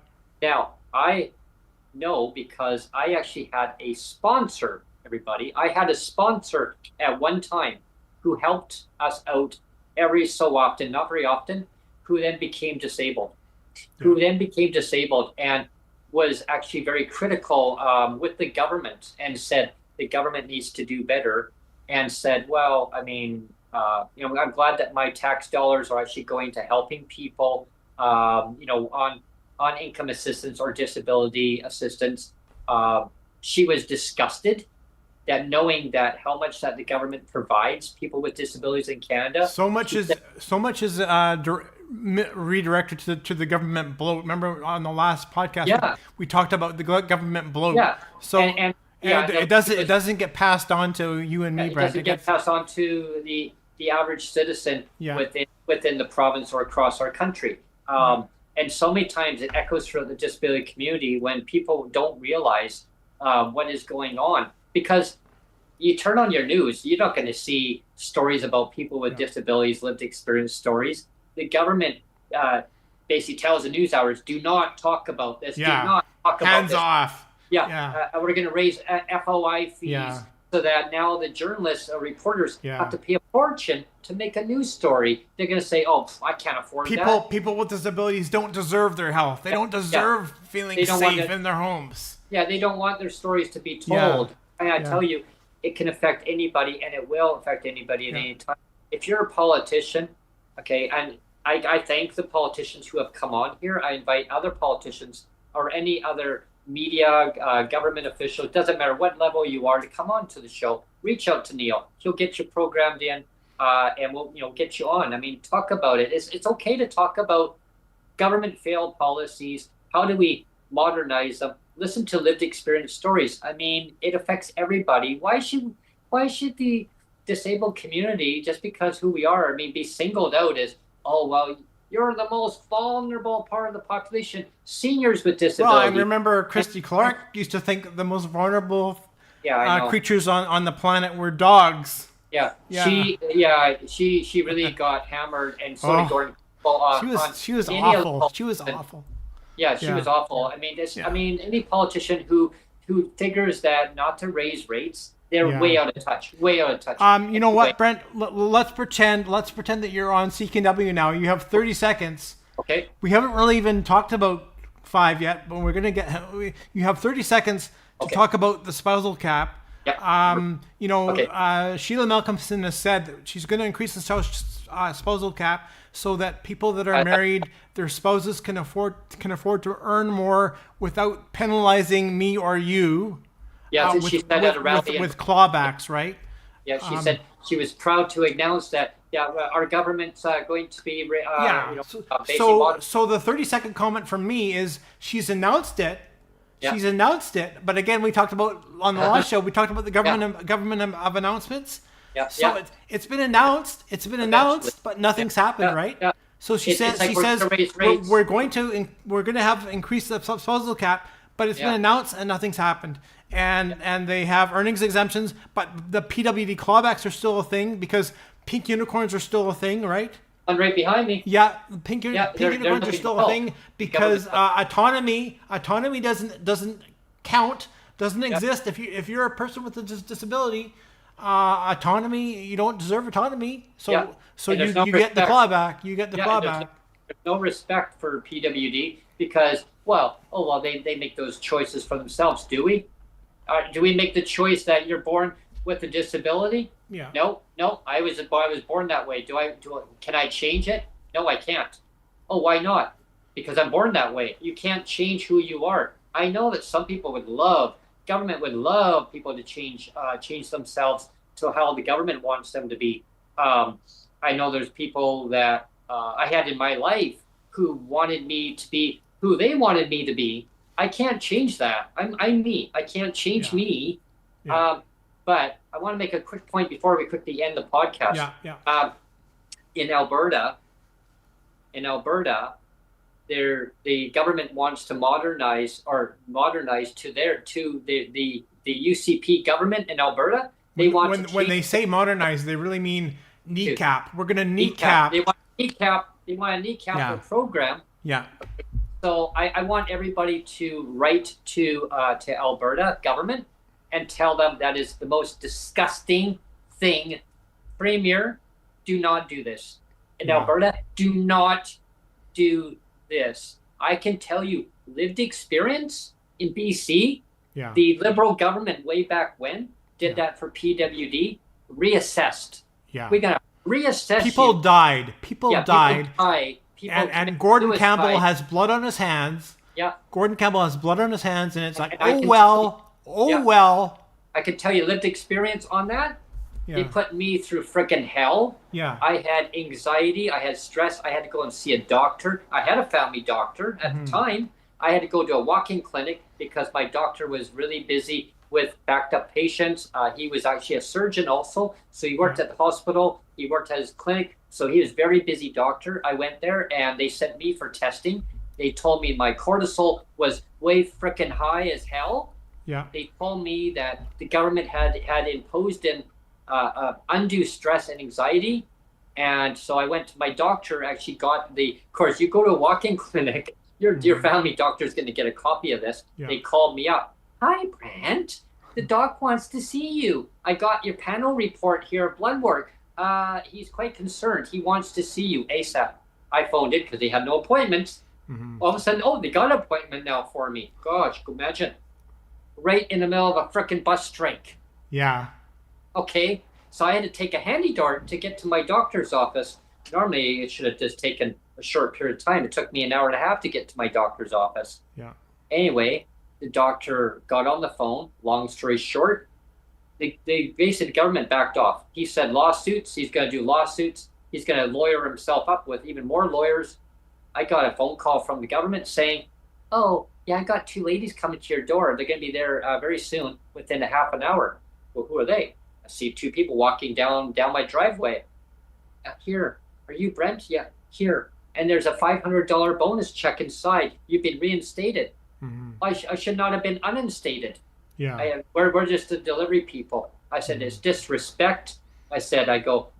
Now, I know because I actually had a sponsor, everybody. I had a sponsor at one time who helped us out every so often, not very often, who then became disabled, and was actually very critical with the government and said the government needs to do better, and said, well, I mean, I'm glad that my tax dollars are actually going to helping people, on income assistance or disability assistance. She was disgusted that knowing that how much that the government provides people with disabilities in Canada. So much is redirected to the government bloat. Remember on the last podcast, we talked about the government bloat. Yeah. So it doesn't get passed on to you and me, Brent. It doesn't get passed on to the average citizen within the province or across our country. And so many times it echoes throughout the disability community when people don't realize what is going on. Because you turn on your news, you're not going to see stories about people with disabilities, lived experience stories. The government basically tells the news hours, do not talk about this. Do not talk about Hands this. off. We're going to raise FOI fees so that now the journalists or reporters have to pay a fortune to make a news story. They're going to say, oh, I can't afford that. People with disabilities don't deserve their health. They don't deserve feeling safe in their homes. Yeah, they don't want their stories to be told. And I tell you, it can affect anybody, and it will affect anybody at any time. If you're a politician, and I thank the politicians who have come on here. I invite other politicians or any other media, government official, it doesn't matter what level you are, to come on to the show. Reach out to Neil. He'll get you programmed in, and we'll get you on. I mean, talk about it. It's okay to talk about government failed policies. How do we modernize them? Listen to lived experience stories. I mean, it affects everybody. Why should the disabled community, just because who we are, be singled out as, oh, well, you're the most vulnerable part of the population, seniors with disabilities. Well, I remember Christy Clark used to think the most vulnerable creatures on the planet were dogs. She really got hammered, and so did Gordon. She was awful. She was awful. Yeah, she was awful. I mean, any politician who figures that not to raise rates, they're way out of touch. Way out of touch. You know what, Brent? Let's pretend that you're on CKW now. You have 30 seconds. Okay. We haven't really even talked about 5 yet, but we're gonna get. You have 30 seconds to talk about the spousal cap. Yeah. Sheila Malcolmson has said that she's going to increase the spousal cap so that people that are married, their spouses can afford to earn more without penalizing me or you. Yeah, she said that around with clawbacks, right? Yeah, she said she was proud to announce that. Yeah, our government's going to be. So the 30-second comment from me is she's announced it. Yeah. She's announced it, but again, we talked about on the last show. We talked about the government of announcements. Yeah. So it's been announced. It's been announced, but nothing's happened, right? Yeah. So she says we're going to have increased the spousal cap, but it's been announced and nothing's happened. And they have earnings exemptions, but the PWD clawbacks are still a thing because pink unicorns are still a thing, right? And right behind me. Yeah, pink unicorns are still a thing because autonomy doesn't count, doesn't exist. If you're a person with a disability, autonomy, you don't deserve autonomy. So you get the clawback. You get the clawback. There's no respect for PWD because they make those choices for themselves. Do we? Do we make the choice that you're born with a disability? Yeah. No. I was born that way. Can I change it? No, I can't. Oh, why not? Because I'm born that way. You can't change who you are. I know that some people government would love people to change themselves to how the government wants them to be. I know there's people that I had in my life who wanted me to be who they wanted me to be. I can't change that. I'm me. I can't change me. Yeah. But I want to make a quick point before we quickly end the podcast. In Alberta, the government wants to modernize to the UCP government in Alberta. When they say modernize, they really mean kneecap. We're going to kneecap. They want a kneecap the program. Yeah. So I want everybody to write to Alberta government and tell them that is the most disgusting thing. Premier, do not do this. In Alberta, do not do this. I can tell you, lived experience in BC, the Liberal government way back when did that for PWD, reassessed. Yeah. We got reassess People you. died. People died. People die. People And Gordon suicide. Campbell has blood on his hands. Yeah. Gordon Campbell has blood on his hands, and it's like, And oh well. I could tell you lived experience on that. Yeah. They put me through frickin' hell. Yeah. I had anxiety. I had stress. I had to go and see a doctor. I had a family doctor at the time. I had to go to a walk-in clinic because my doctor was really busy with backed up patients. He was actually a surgeon also. So he worked at the hospital. He worked at his clinic. So he was a very busy doctor. I went there and they sent me for testing. They told me my cortisol was way frickin' high as hell. Yeah. They told me that the government had imposed in undue stress and anxiety. And so I went to my doctor, actually got of course, you go to a walk-in clinic, your family doctor is going to get a copy of this. Yeah. They called me up. Hi, Brent. The doc wants to see you. I got your panel report here, blood work. He's quite concerned. He wants to see you ASAP. I phoned it because they had no appointments. All of a sudden, they got an appointment now for me. Gosh, imagine. Right in the middle of a frickin' bus strike. Yeah. Okay, so I had to take a handy dart to get to my doctor's office. Normally, it should have just taken a short period of time. It took me an hour and a half to get to my doctor's office. Yeah. Anyway, the doctor got on the phone. Long story short, they basically, the government backed off. He said lawsuits. He's going to do lawsuits. He's going to lawyer himself up with even more lawyers. I got a phone call from the government saying, oh, yeah, I got 2 ladies coming to your door. They're going to be there very soon, within a half an hour. Well, who are they? I see 2 people walking down my driveway. Here, are you Brent? Yeah, here. And there's a $500 bonus check inside. You've been reinstated. I should not have been uninstated. Yeah. We're just the delivery people. I said, it's disrespect. I said,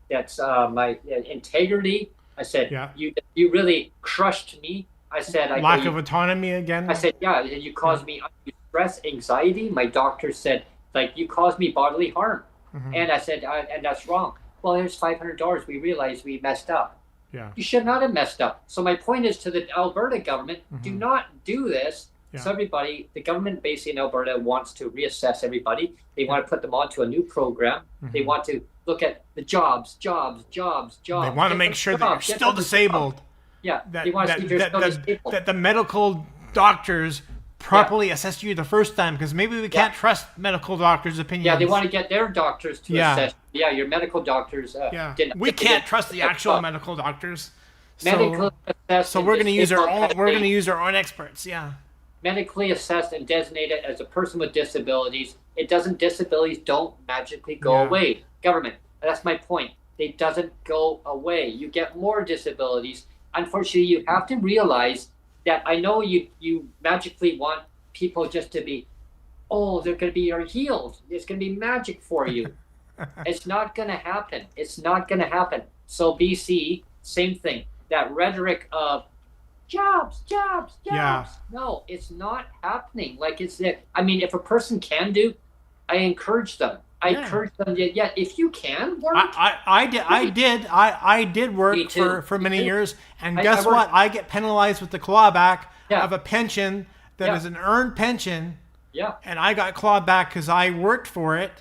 that's my integrity. I said, you really crushed me. I said, lack of autonomy again. I said, yeah, you caused me stress, anxiety. My doctor said, you caused me bodily harm. And I said, and that's wrong. Well, here's $500. We realized we messed up. Yeah. You should not have messed up. So my point is to the Alberta government, do not do this. Yeah. So everybody, the government basically in Alberta wants to reassess everybody. They want to put them onto a new program. They want to look at the jobs. They want to make sure that you're still disabled. Yeah, they want to see if you're still disabled. That the medical doctors properly assess you the first time, because maybe we can't trust medical doctors' opinions. Yeah, they want to get their doctors to assess. Yeah, your medical doctors didn't. We can't trust the actual medical doctors. Medically assessed. So we're going to use our own. We're going to use our own experts. Yeah. Medically assessed and designated as a person with disabilities. Disabilities don't magically go away. Government. That's my point. It doesn't go away. You get more disabilities. Unfortunately, you have to realize that I know you magically want people just to be, they're going to be healed. It's going to be magic for you. It's not going to happen. It's not going to happen. So BC, same thing. That rhetoric of jobs. Yeah. No, it's not happening. If a person can do, I encourage them. I encourage them. Yeah, if you can work. I did work for many years, and guess what? I get penalized with the clawback of a pension that is an earned pension. Yeah. And I got clawed back because I worked for it.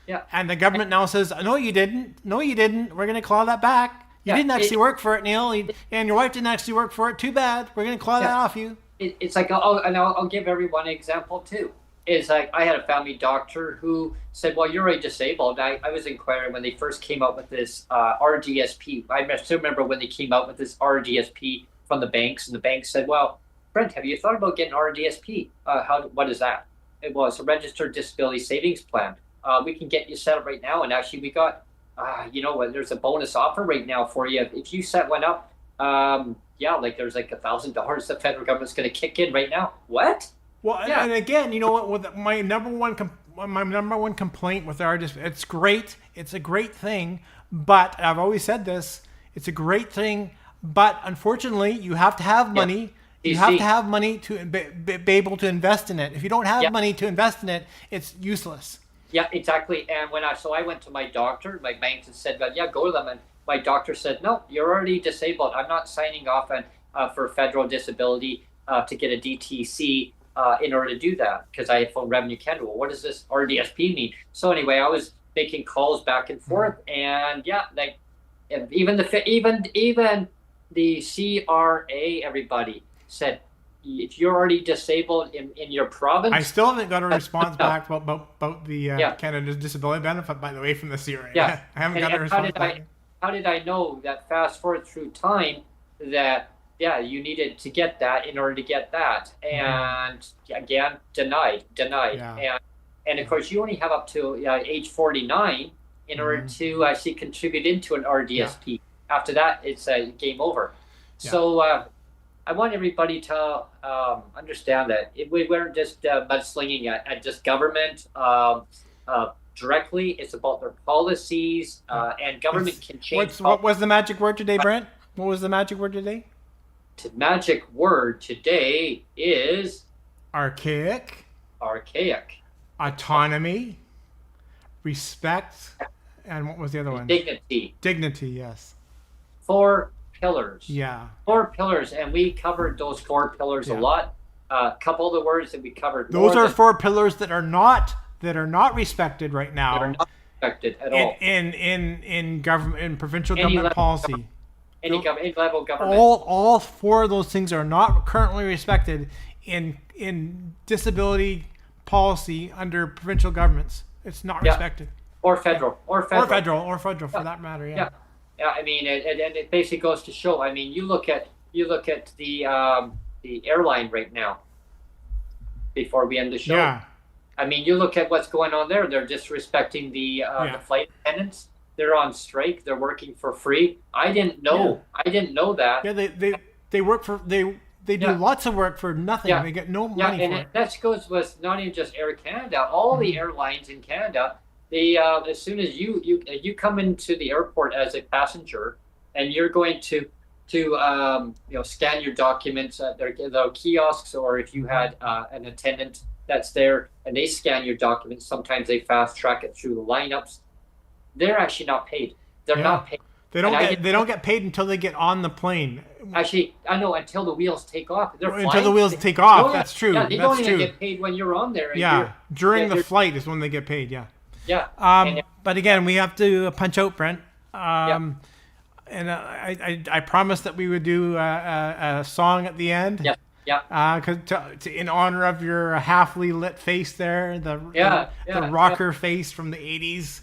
Yeah. And the government now says, no, you didn't. We're going to claw that back. You didn't actually work for it, Neil, and your wife didn't actually work for it. Too bad. We're going to claw that off you. It's like, I'll give everyone an example too. Is like I had a family doctor who said, well, you're already disabled. I was inquiring when they first came out with this RDSP. I still remember when they came out with this RDSP from the banks, and the banks said, well, Brent, have you thought about getting RDSP? What is that? It's a registered disability savings plan. We can get you set up right now. And actually we got, there's a bonus offer right now for you. If you set one up, there's like $1,000 the federal government's going to kick in right now. What? Well, and again, you know what? With my number one complaint with it's great. It's a great thing, but I've always said this. It's a great thing, but unfortunately, you have to have money. You have to have money to be able to invest in it. If you don't have money to invest in it, it's useless. Yeah, exactly. And I went to my doctor, my bank said, go to them. And my doctor said, no, you're already disabled. I'm not signing off for federal disability to get a DTC. In order to do that, because I had phoned Revenue Canada. Well, what does this RDSP mean? So anyway, I was making calls back and forth, and even the CRA, everybody said, if you're already disabled in your province. I still haven't got a response back about the Canada's disability benefit, by the way, from the CRA. Yeah. I haven't got a response back. How did I know that fast forward through time that, you needed to get that in order to get that? And again, denied. Yeah. And of course, you only have up to age 49 in order to actually contribute into an RDSP. Yeah. After that, it's game over. Yeah. So I want everybody to understand that we weren't just mudslinging at just government directly. It's about their policies, and government can change. What was the magic word today, Brent? What was the magic word today? The magic word today is archaic, autonomy, respect, and what was the other one? Dignity, yes. 4 pillars. Yeah. 4 pillars, and we covered those 4 pillars a lot. A couple of the words that we covered. Those are 4 pillars that are not respected right now. That are not respected at all. In government, in provincial government policy. Any level of government. All 4 of those things are not currently respected in disability policy under provincial governments. It's not respected. Or federal for that matter. Yeah. Yeah, I mean, and it basically goes to show. I mean, you look at the airline right now. Before we end the show, I mean, you look at what's going on there. They're disrespecting the flight attendants. They're on strike. They're working for free. I didn't know. Yeah. I didn't know that. Yeah, they work for they do lots of work for nothing. Yeah. They get no money for it. That goes with not even just Air Canada. All the airlines in Canada. They as soon as you come into the airport as a passenger, and you're going to scan your documents at their kiosks, or if you had an attendant that's there and they scan your documents, sometimes they fast track it through the lineups. They're actually not paid. They're not paid. They don't get paid until they get on the plane. Actually, I know, until the wheels take off. Until the wheels take off. That's true. Yeah, they don't even get paid when you're on there. During the flight is when they get paid. Yeah. Yeah. But again, we have to punch out, Brent. And I promised that we would do a song at the end. Yeah. Yeah. Because in honor of your halfly lit face there, the rocker face from the 80s.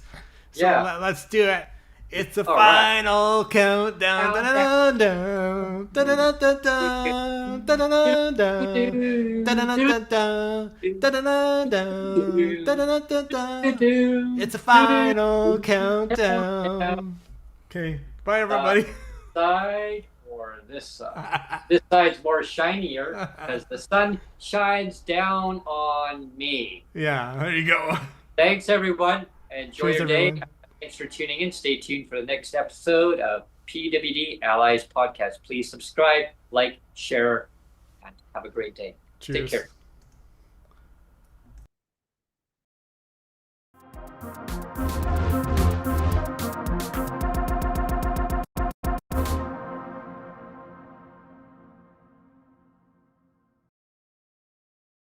So let's do it. It's the final countdown. It's a final countdown. Okay. Bye, everybody. Side or this side? This side's more shinier because the sun shines down on me. Yeah, there you go. Thanks, everyone. Enjoy your day. Thanks for tuning in. Stay tuned for the next episode of PWD Allies Podcast. Please subscribe, like, share, and have a great day. Cheers. Take care.